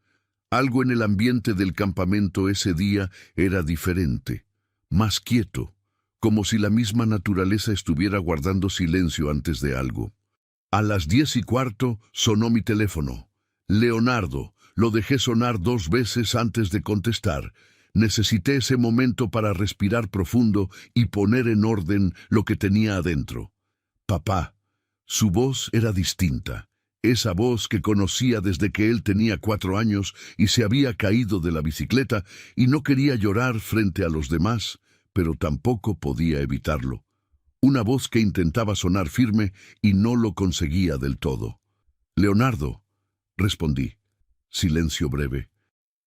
Algo en el ambiente del campamento ese día era diferente, más quieto, como si la misma naturaleza estuviera guardando silencio antes de algo. A las 10:15 sonó mi teléfono. Leonardo, lo dejé sonar 2 veces antes de contestar. Necesité ese momento para respirar profundo y poner en orden lo que tenía adentro. Papá. Su voz era distinta. Esa voz que conocía desde que él tenía 4 años y se había caído de la bicicleta y no quería llorar frente a los demás, pero tampoco podía evitarlo. Una voz que intentaba sonar firme y no lo conseguía del todo. Leonardo, respondí. Silencio breve.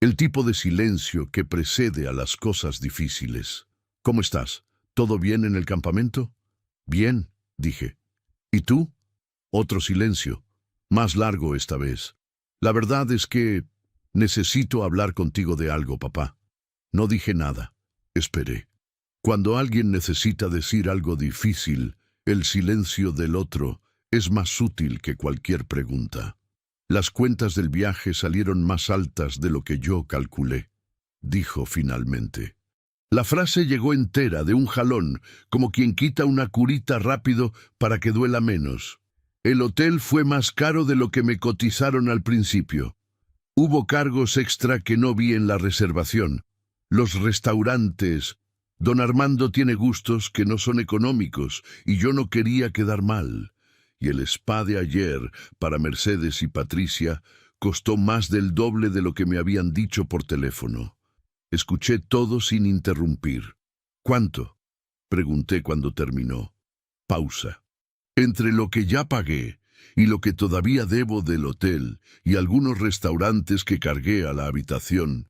El tipo de silencio que precede a las cosas difíciles. ¿Cómo estás? ¿Todo bien en el campamento? Bien, dije. ¿Y tú? Otro silencio, más largo esta vez. La verdad es que necesito hablar contigo de algo, papá. No dije nada. Esperé. Cuando alguien necesita decir algo difícil, el silencio del otro es más útil que cualquier pregunta. Las cuentas del viaje salieron más altas de lo que yo calculé, dijo finalmente. La frase llegó entera, de un jalón, como quien quita una curita rápido para que duela menos. El hotel fue más caro de lo que me cotizaron al principio. Hubo cargos extra que no vi en la reservación. Los restaurantes. Don Armando tiene gustos que no son económicos y yo no quería quedar mal. Y el spa de ayer, para Mercedes y Patricia, costó más del doble de lo que me habían dicho por teléfono. Escuché todo sin interrumpir. ¿Cuánto? Pregunté cuando terminó. Pausa. Entre lo que ya pagué y lo que todavía debo del hotel y algunos restaurantes que cargué a la habitación,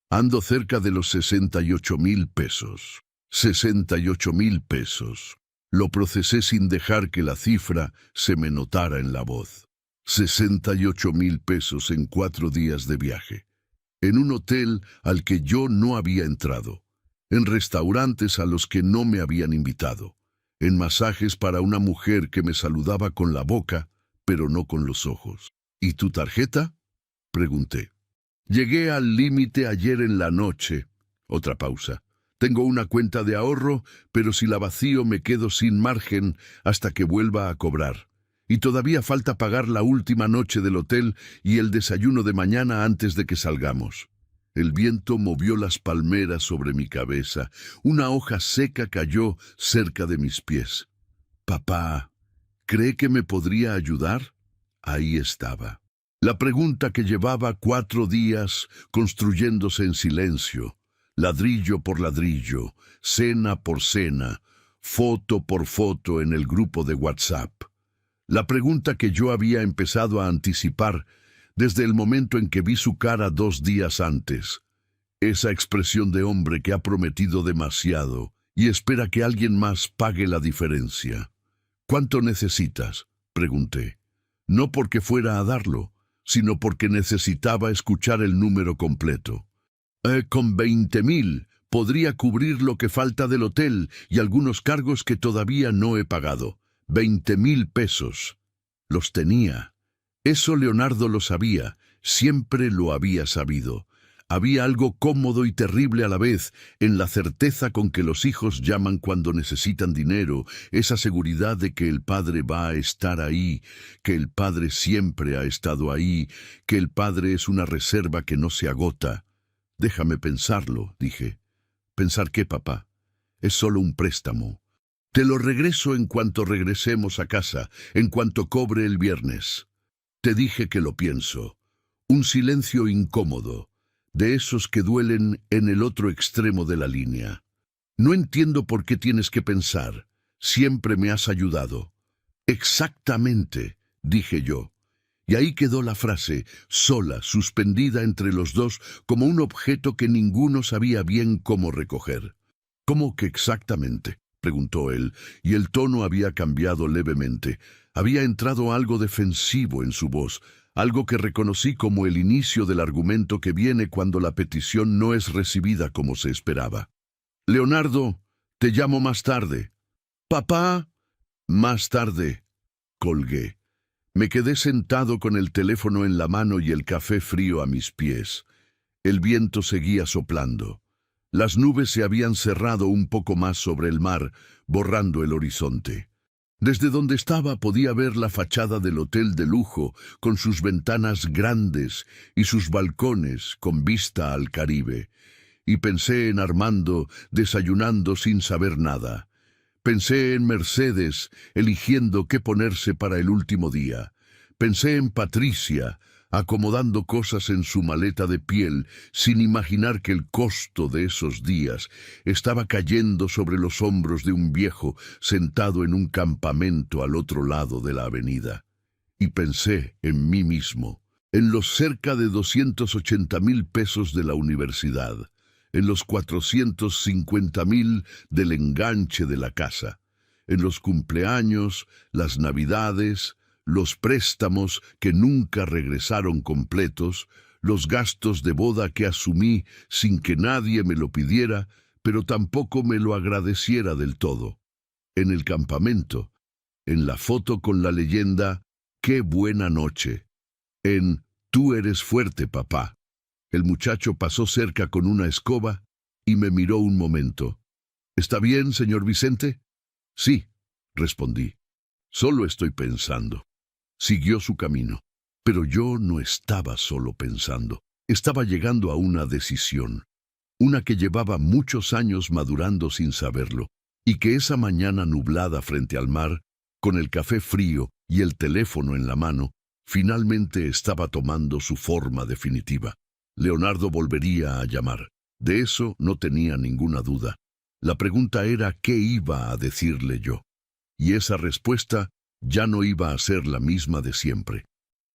ando cerca de los 68,000 pesos. 68,000 pesos. Lo procesé sin dejar que la cifra se me notara en la voz. 68,000 pesos en 4 días de viaje. En un hotel al que yo no había entrado. En restaurantes a los que no me habían invitado. En masajes para una mujer que me saludaba con la boca, pero no con los ojos. ¿Y tu tarjeta? Pregunté. Llegué al límite ayer en la noche. Otra pausa. Tengo una cuenta de ahorro, pero si la vacío me quedo sin margen hasta que vuelva a cobrar. Y todavía falta pagar la última noche del hotel y el desayuno de mañana antes de que salgamos. El viento movió las palmeras sobre mi cabeza. Una hoja seca cayó cerca de mis pies. Papá, ¿cree que me podría ayudar? Ahí estaba. La pregunta que llevaba 4 días construyéndose en silencio. Ladrillo por ladrillo, cena por cena, foto por foto en el grupo de WhatsApp. La pregunta que yo había empezado a anticipar desde el momento en que vi su cara 2 días antes. Esa expresión de hombre que ha prometido demasiado y espera que alguien más pague la diferencia. ¿Cuánto necesitas?, pregunté. No porque fuera a darlo, sino porque necesitaba escuchar el número completo. Con 20,000 podría cubrir lo que falta del hotel y algunos cargos que todavía no he pagado. 20,000 pesos. Los tenía. Eso Leonardo lo sabía, siempre lo había sabido. Había algo cómodo y terrible a la vez en la certeza con que los hijos llaman cuando necesitan dinero, esa seguridad de que el padre va a estar ahí, que el padre siempre ha estado ahí, que el padre es una reserva que no se agota. Déjame pensarlo, dije. ¿Pensar qué, papá? Es solo un préstamo. Te lo regreso en cuanto regresemos a casa, en cuanto cobre el viernes. Te dije que lo pienso. Un silencio incómodo, de esos que duelen en el otro extremo de la línea. No entiendo por qué tienes que pensar. Siempre me has ayudado. Exactamente, dije yo. Y ahí quedó la frase, sola, suspendida entre los dos, como un objeto que ninguno sabía bien cómo recoger. ¿Cómo que exactamente?, preguntó él, y el tono había cambiado levemente. Había entrado algo defensivo en su voz, algo que reconocí como el inicio del argumento que viene cuando la petición no es recibida como se esperaba. Leonardo, te llamo más tarde. Papá, más tarde. Colgué. Me quedé sentado con el teléfono en la mano y el café frío a mis pies. El viento seguía soplando. Las nubes se habían cerrado un poco más sobre el mar, borrando el horizonte. Desde donde estaba podía ver la fachada del hotel de lujo, con sus ventanas grandes y sus balcones con vista al Caribe. Y pensé en Armando desayunando sin saber nada. Pensé en Mercedes eligiendo qué ponerse para el último día. Pensé en Patricia acomodando cosas en su maleta de piel sin imaginar que el costo de esos días estaba cayendo sobre los hombros de un viejo sentado en un campamento al otro lado de la avenida. Y pensé en mí mismo, en los cerca de 280,000 pesos de la universidad, en los 450,000 del enganche de la casa, en los cumpleaños, las navidades, los préstamos que nunca regresaron completos, los gastos de boda que asumí sin que nadie me lo pidiera, pero tampoco me lo agradeciera del todo. En el campamento, en la foto con la leyenda «Qué buena noche», en «Tú eres fuerte, papá». El muchacho pasó cerca con una escoba y me miró un momento. «¿Está bien, señor Vicente?» «Sí», respondí. «Solo estoy pensando». Siguió su camino, pero yo no estaba solo pensando. Estaba llegando a una decisión, una que llevaba muchos años madurando sin saberlo, y que esa mañana nublada frente al mar, con el café frío y el teléfono en la mano, finalmente estaba tomando su forma definitiva. Leonardo volvería a llamar. De eso no tenía ninguna duda. La pregunta era qué iba a decirle yo. Y esa respuesta ya no iba a ser la misma de siempre.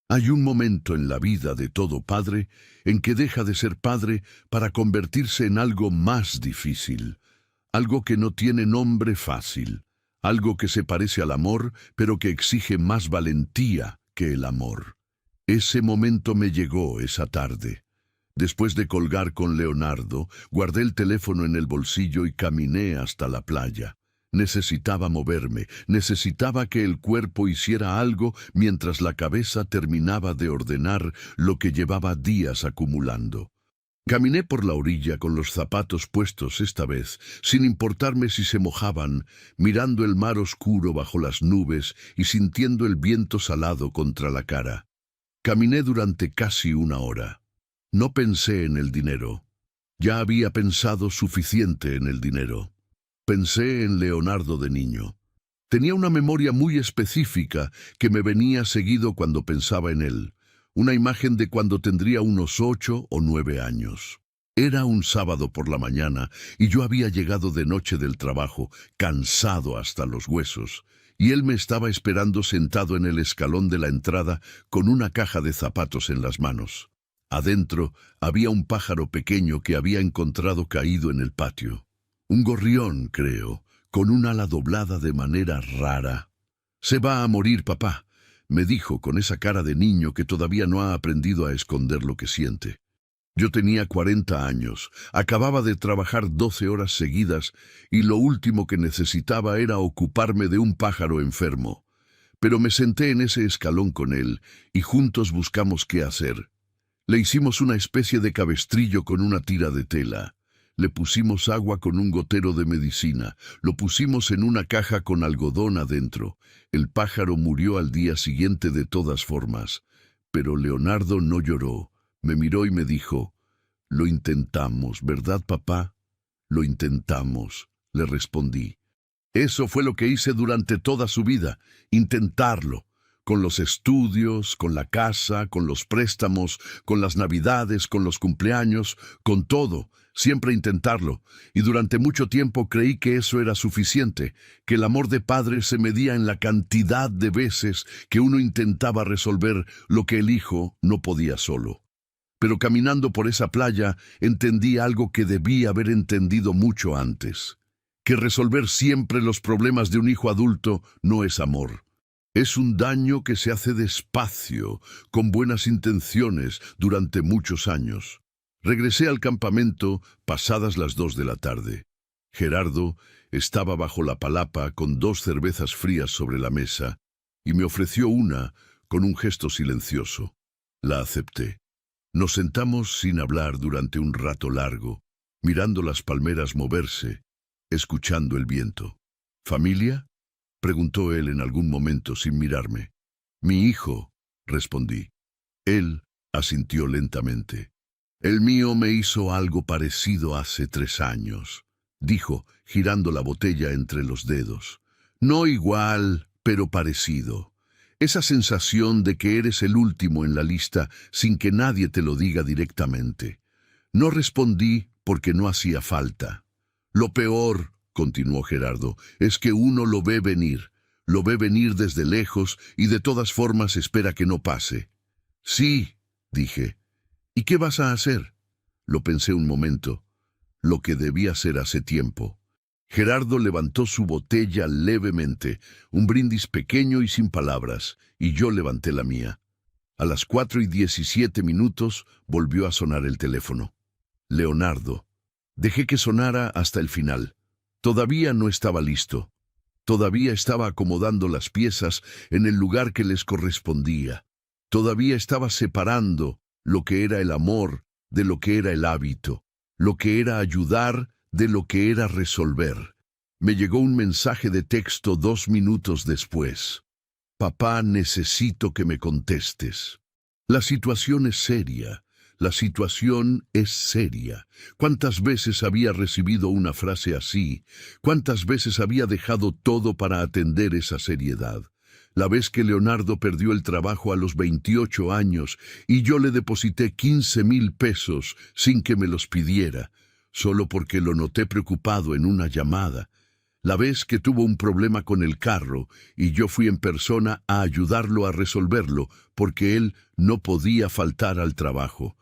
Hay un momento en la vida de todo padre en que deja de ser padre para convertirse en algo más difícil, algo que no tiene nombre fácil, algo que se parece al amor, pero que exige más valentía que el amor. Ese momento me llegó esa tarde. Después de colgar con Leonardo, guardé el teléfono en el bolsillo y caminé hasta la playa. Necesitaba moverme, necesitaba que el cuerpo hiciera algo mientras la cabeza terminaba de ordenar lo que llevaba días acumulando. Caminé por la orilla con los zapatos puestos esta vez, sin importarme si se mojaban, mirando el mar oscuro bajo las nubes y sintiendo el viento salado contra la cara. Caminé durante casi una hora. No pensé en el dinero. Ya había pensado suficiente en el dinero. Pensé en Leonardo de niño. Tenía una memoria muy específica que me venía seguido cuando pensaba en él. Una imagen de cuando tendría unos 8 o 9 años. Era un sábado por la mañana y yo había llegado de noche del trabajo, cansado hasta los huesos, y él me estaba esperando sentado en el escalón de la entrada con una caja de zapatos en las manos. Adentro había un pájaro pequeño que había encontrado caído en el patio. Un gorrión, creo, con un ala doblada de manera rara. «Se va a morir, papá», me dijo con esa cara de niño que todavía no ha aprendido a esconder lo que siente. Yo tenía 40 años, acababa de trabajar 12 horas seguidas y lo último que necesitaba era ocuparme de un pájaro enfermo. Pero me senté en ese escalón con él y juntos buscamos qué hacer. Le hicimos una especie de cabestrillo con una tira de tela. Le pusimos agua con un gotero de medicina, lo pusimos en una caja con algodón adentro. El pájaro murió al día siguiente de todas formas. Pero Leonardo no lloró, me miró y me dijo, «Lo intentamos, ¿verdad, papá?» «Lo intentamos», le respondí. Eso fue lo que hice durante toda su vida, intentarlo. Con los estudios, con la casa, con los préstamos, con las navidades, con los cumpleaños, con todo, siempre intentarlo. Y durante mucho tiempo creí que eso era suficiente, que el amor de padre se medía en la cantidad de veces que uno intentaba resolver lo que el hijo no podía solo. Pero caminando por esa playa entendí algo que debí haber entendido mucho antes, que resolver siempre los problemas de un hijo adulto no es amor. Es un daño que se hace despacio, con buenas intenciones, durante muchos años. Regresé al campamento pasadas las 2 de la tarde. Gerardo estaba bajo la palapa con 2 cervezas frías sobre la mesa y me ofreció una con un gesto silencioso. La acepté. Nos sentamos sin hablar durante un rato largo, mirando las palmeras moverse, escuchando el viento. ¿Familia?, preguntó él en algún momento sin mirarme. Mi hijo, respondí. Él asintió lentamente. El mío me hizo algo parecido hace 3 años, dijo, girando la botella entre los dedos. No igual, pero parecido. Esa sensación de que eres el último en la lista sin que nadie te lo diga directamente. No respondí porque no hacía falta. Lo peor, continuó Gerardo, es que uno lo ve venir desde lejos y de todas formas espera que no pase. Sí, dije. ¿Y qué vas a hacer? Lo pensé un momento. Lo que debía hacer hace tiempo. Gerardo levantó su botella levemente, un brindis pequeño y sin palabras, y yo levanté la mía. A las 4:17 volvió a sonar el teléfono. Leonardo. Dejé que sonara hasta el final. Todavía no estaba listo. Todavía estaba acomodando las piezas en el lugar que les correspondía. Todavía estaba separando lo que era el amor de lo que era el hábito, lo que era ayudar de lo que era resolver. Me llegó un mensaje de texto 2 minutos después. Papá, necesito que me contestes. La situación es seria. La situación es seria. ¿Cuántas veces había recibido una frase así? ¿Cuántas veces había dejado todo para atender esa seriedad? La vez que Leonardo perdió el trabajo a los 28 años y yo le deposité 15,000 pesos sin que me los pidiera, solo porque lo noté preocupado en una llamada. La vez que tuvo un problema con el carro y yo fui en persona a ayudarlo a resolverlo porque él no podía faltar al trabajo.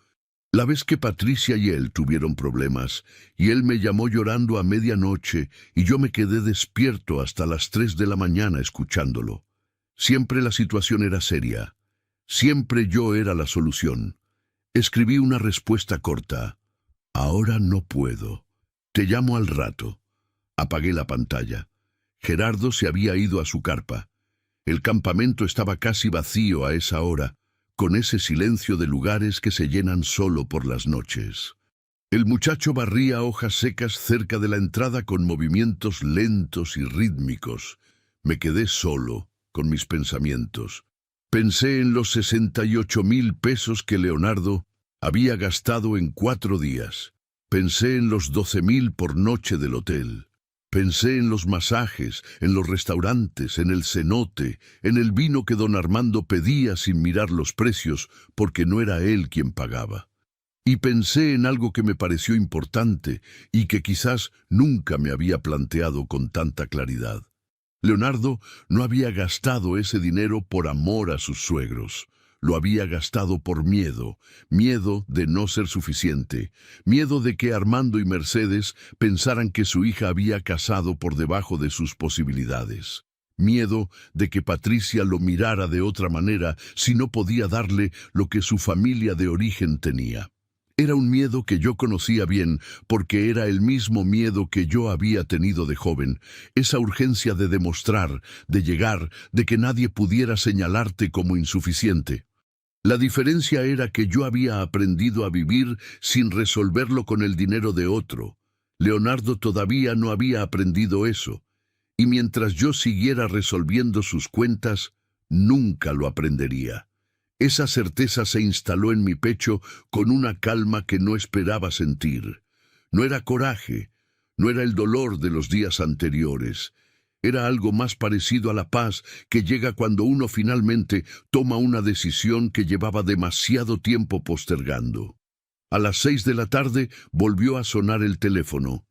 La vez que Patricia y él tuvieron problemas y él me llamó llorando a medianoche y yo me quedé despierto hasta las 3 de la mañana escuchándolo. Siempre la situación era seria. Siempre yo era la solución. Escribí una respuesta corta. Ahora no puedo. Te llamo al rato. Apagué la pantalla. Gerardo se había ido a su carpa. El campamento estaba casi vacío a esa hora, con ese silencio de lugares que se llenan solo por las noches. El muchacho barría hojas secas cerca de la entrada con movimientos lentos y rítmicos. Me quedé solo, con mis pensamientos. Pensé en los 68,000 pesos que Leonardo había gastado en 4 días. Pensé en los 12,000 por noche del hotel. Pensé en los masajes, en los restaurantes, en el cenote, en el vino que don Armando pedía sin mirar los precios, porque no era él quien pagaba. Y pensé en algo que me pareció importante y que quizás nunca me había planteado con tanta claridad. Leonardo no había gastado ese dinero por amor a sus suegros. Lo había gastado por miedo, miedo de no ser suficiente, miedo de que Armando y Mercedes pensaran que su hija había casado por debajo de sus posibilidades, miedo de que Patricia lo mirara de otra manera si no podía darle lo que su familia de origen tenía. Era un miedo que yo conocía bien, porque era el mismo miedo que yo había tenido de joven, esa urgencia de demostrar, de llegar, de que nadie pudiera señalarte como insuficiente. La diferencia era que yo había aprendido a vivir sin resolverlo con el dinero de otro. Leonardo todavía no había aprendido eso, y mientras yo siguiera resolviendo sus cuentas, nunca lo aprendería. Esa certeza se instaló en mi pecho con una calma que no esperaba sentir. No era coraje, no era el dolor de los días anteriores. Era algo más parecido a la paz que llega cuando uno finalmente toma una decisión que llevaba demasiado tiempo postergando. A las 6 de la tarde volvió a sonar el teléfono.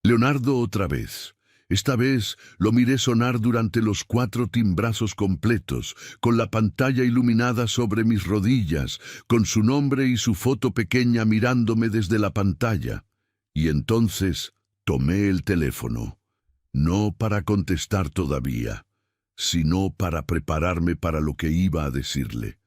Leonardo otra vez. Esta vez lo miré sonar durante los 4 timbrazos completos, con la pantalla iluminada sobre mis rodillas, con su nombre y su foto pequeña mirándome desde la pantalla. Y entonces tomé el teléfono. No para contestar todavía, sino para prepararme para lo que iba a decirle.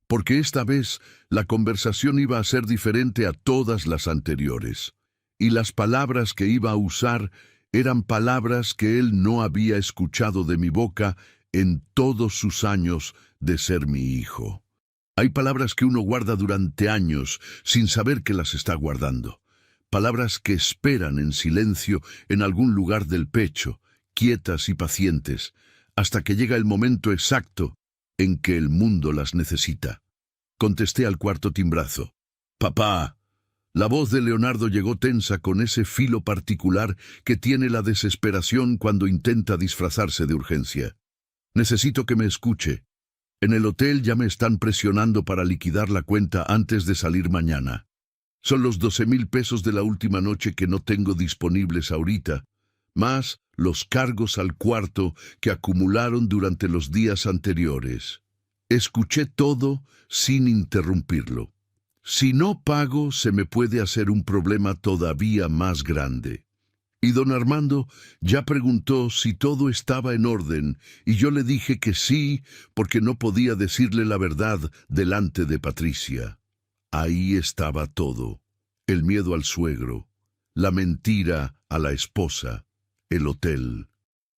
Porque esta vez la conversación iba a ser diferente a todas las anteriores. Y las palabras que iba a usar eran palabras que él no había escuchado de mi boca en todos sus años de ser mi hijo. Hay palabras que uno guarda durante años sin saber que las está guardando. Palabras que esperan en silencio en algún lugar del pecho, quietas y pacientes, hasta que llega el momento exacto en que el mundo las necesita. Contesté al cuarto timbrazo. «Papá». La voz de Leonardo llegó tensa con ese filo particular que tiene la desesperación cuando intenta disfrazarse de urgencia. «Necesito que me escuche. En el hotel ya me están presionando para liquidar la cuenta antes de salir mañana. Son los 12,000 pesos de la última noche que no tengo disponibles ahorita, más los cargos al cuarto que acumularon durante los días anteriores». Escuché todo sin interrumpirlo. «Si no pago, se me puede hacer un problema todavía más grande». Y don Armando ya preguntó si todo estaba en orden, y yo le dije que sí, porque no podía decirle la verdad delante de Patricia. Ahí estaba todo: el miedo al suegro, la mentira a la esposa, el hotel,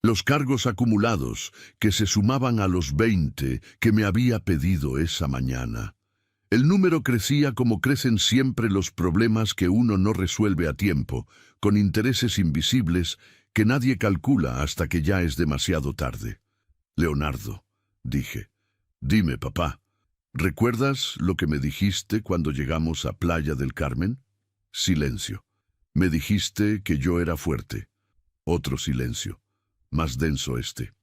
los cargos acumulados que se sumaban a los 20 que me había pedido esa mañana. El número crecía como crecen siempre los problemas que uno no resuelve a tiempo, con intereses invisibles que nadie calcula hasta que ya es demasiado tarde. «Leonardo», dije, «dime, papá, ¿recuerdas lo que me dijiste cuando llegamos a Playa del Carmen?» Silencio. «Me dijiste que yo era fuerte». Otro silencio, más denso este.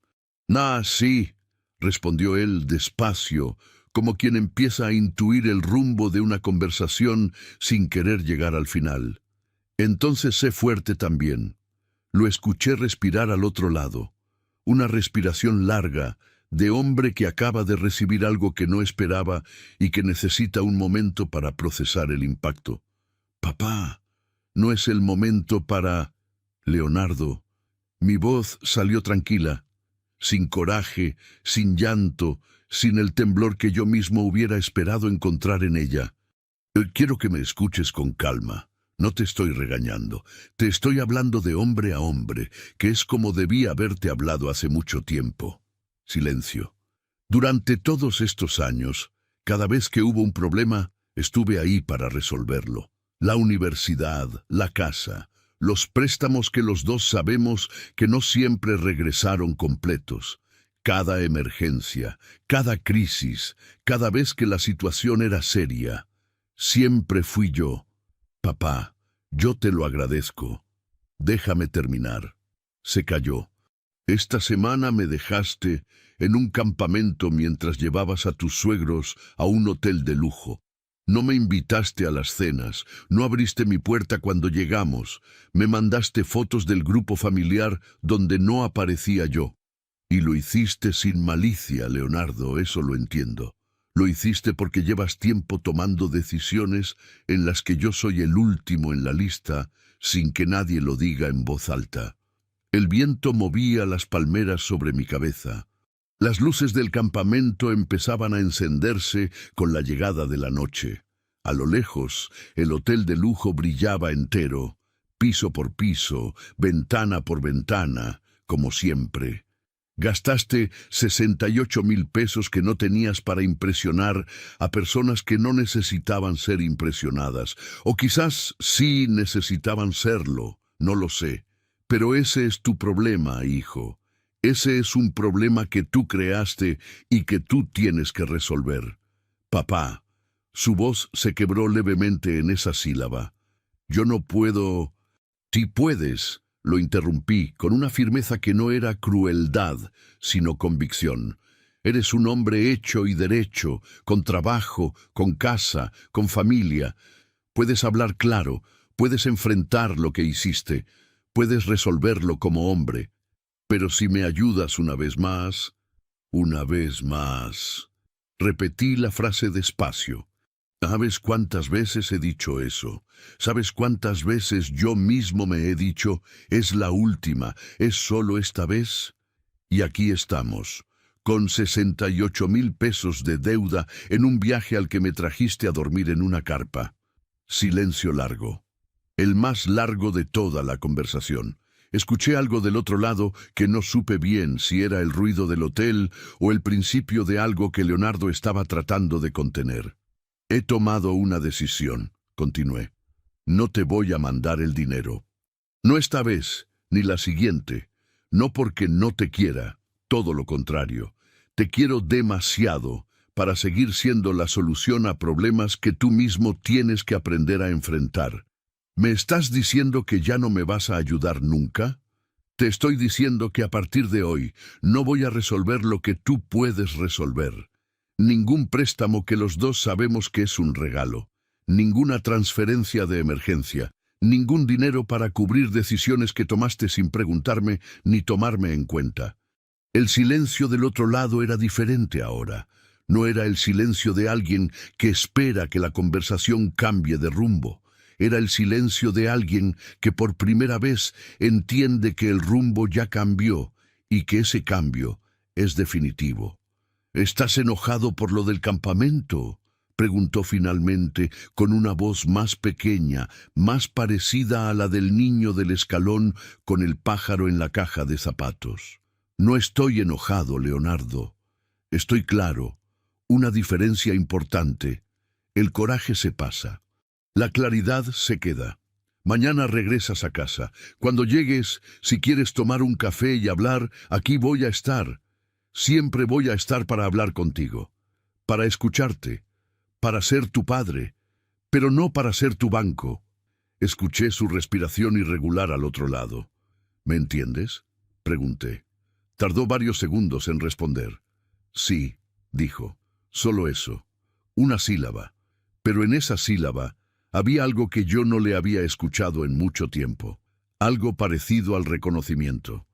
«Ah, sí», respondió él despacio, como quien empieza a intuir el rumbo de una conversación sin querer llegar al final. «Entonces sé fuerte también». Lo escuché respirar al otro lado, una respiración larga, de hombre que acaba de recibir algo que no esperaba y que necesita un momento para procesar el impacto. «Papá, no es el momento para...» «Leonardo». Mi voz salió tranquila, sin coraje, sin llanto, sin el temblor que yo mismo hubiera esperado encontrar en ella. «Quiero que me escuches con calma. No te estoy regañando. Te estoy hablando de hombre a hombre, que es como debí haberte hablado hace mucho tiempo». Silencio. Durante todos estos años, cada vez que hubo un problema, estuve ahí para resolverlo. La universidad, la casa, los préstamos que los dos sabemos que no siempre regresaron completos. Cada emergencia, cada crisis, cada vez que la situación era seria, siempre fui yo. «Papá, yo te lo agradezco. Déjame terminar». Se calló. «Esta semana me dejaste en un campamento mientras llevabas a tus suegros a un hotel de lujo. No me invitaste a las cenas, no abriste mi puerta cuando llegamos, me mandaste fotos del grupo familiar donde no aparecía yo. Y lo hiciste sin malicia, Leonardo, eso lo entiendo. Lo hiciste porque llevas tiempo tomando decisiones en las que yo soy el último en la lista, sin que nadie lo diga en voz alta». El viento movía las palmeras sobre mi cabeza. Las luces del campamento empezaban a encenderse con la llegada de la noche. A lo lejos, el hotel de lujo brillaba entero, piso por piso, ventana por ventana, como siempre. Gastaste 68,000 pesos que no tenías para impresionar a personas que no necesitaban ser impresionadas, o quizás sí necesitaban serlo, no lo sé. Pero ese es tu problema, hijo. Ese es un problema que tú creaste y que tú tienes que resolver. Papá». Su voz se quebró levemente en esa sílaba. «Yo no puedo...» «Sí puedes», lo interrumpí con una firmeza que no era crueldad, sino convicción. «Eres un hombre hecho y derecho, con trabajo, con casa, con familia. Puedes hablar claro, puedes enfrentar lo que hiciste, puedes resolverlo como hombre. Pero si me ayudas una vez más...» «Una vez más...» Repetí la frase despacio. ¿Sabes cuántas veces he dicho eso? ¿Sabes cuántas veces yo mismo me he dicho, es la última, es solo esta vez? Y aquí estamos, con 68,000 pesos de deuda en un viaje al que me trajiste a dormir en una carpa. Silencio largo. El más largo de toda la conversación. Escuché algo del otro lado que no supe bien si era el ruido del hotel o el principio de algo que Leonardo estaba tratando de contener. He tomado una decisión, continué. No te voy a mandar el dinero. No esta vez, ni la siguiente. No porque no te quiera, todo lo contrario. Te quiero demasiado para seguir siendo la solución a problemas que tú mismo tienes que aprender a enfrentar. ¿Me estás diciendo que ya no me vas a ayudar nunca? Te estoy diciendo que a partir de hoy no voy a resolver lo que tú puedes resolver. Ningún préstamo que los dos sabemos que es un regalo. Ninguna transferencia de emergencia. Ningún dinero para cubrir decisiones que tomaste sin preguntarme ni tomarme en cuenta. El silencio del otro lado era diferente ahora. No era el silencio de alguien que espera que la conversación cambie de rumbo. Era el silencio de alguien que por primera vez entiende que el rumbo ya cambió y que ese cambio es definitivo. ¿Estás enojado por lo del campamento?, preguntó finalmente con una voz más pequeña, más parecida a la del niño del escalón con el pájaro en la caja de zapatos. No estoy enojado, Leonardo. Estoy claro. Una diferencia importante. El coraje se pasa. La claridad se queda. Mañana regresas a casa. Cuando llegues, si quieres tomar un café y hablar, aquí voy a estar. Siempre voy a estar para hablar contigo, para escucharte, para ser tu padre, pero no para ser tu banco. Escuché su respiración irregular al otro lado. ¿Me entiendes?, pregunté. Tardó varios segundos en responder. Sí, dijo. Solo eso. Una sílaba. Pero en esa sílaba había algo que yo no le había escuchado en mucho tiempo. Algo parecido al reconocimiento.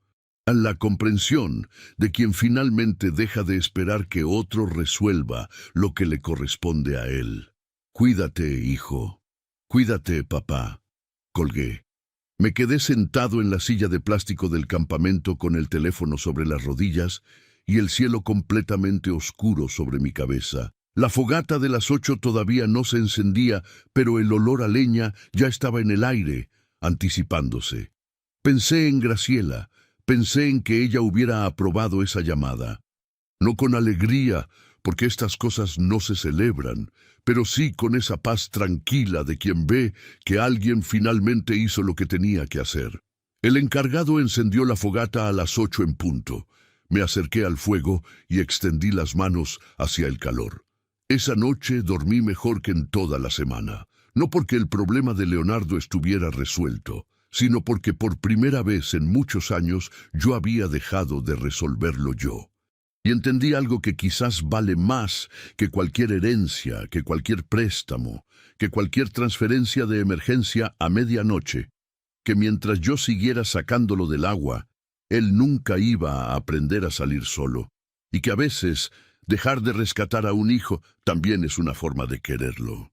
A la comprensión de quien finalmente deja de esperar que otro resuelva lo que le corresponde a él. Cuídate, hijo. Cuídate, papá. Colgué. Me quedé sentado en la silla de plástico del campamento con el teléfono sobre las rodillas y el cielo completamente oscuro sobre mi cabeza. La fogata de las 8 todavía no se encendía, pero el olor a leña ya estaba en el aire, anticipándose. Pensé en Graciela. Pensé en que ella hubiera aprobado esa llamada. No con alegría, porque estas cosas no se celebran, pero sí con esa paz tranquila de quien ve que alguien finalmente hizo lo que tenía que hacer. El encargado encendió la fogata a las 8 en punto. Me acerqué al fuego y extendí las manos hacia el calor. Esa noche dormí mejor que en toda la semana, no porque el problema de Leonardo estuviera resuelto, sino porque por primera vez en muchos años yo había dejado de resolverlo yo. Y entendí algo que quizás vale más que cualquier herencia, que cualquier préstamo, que cualquier transferencia de emergencia a medianoche, que mientras yo siguiera sacándolo del agua, él nunca iba a aprender a salir solo, y que a veces dejar de rescatar a un hijo también es una forma de quererlo.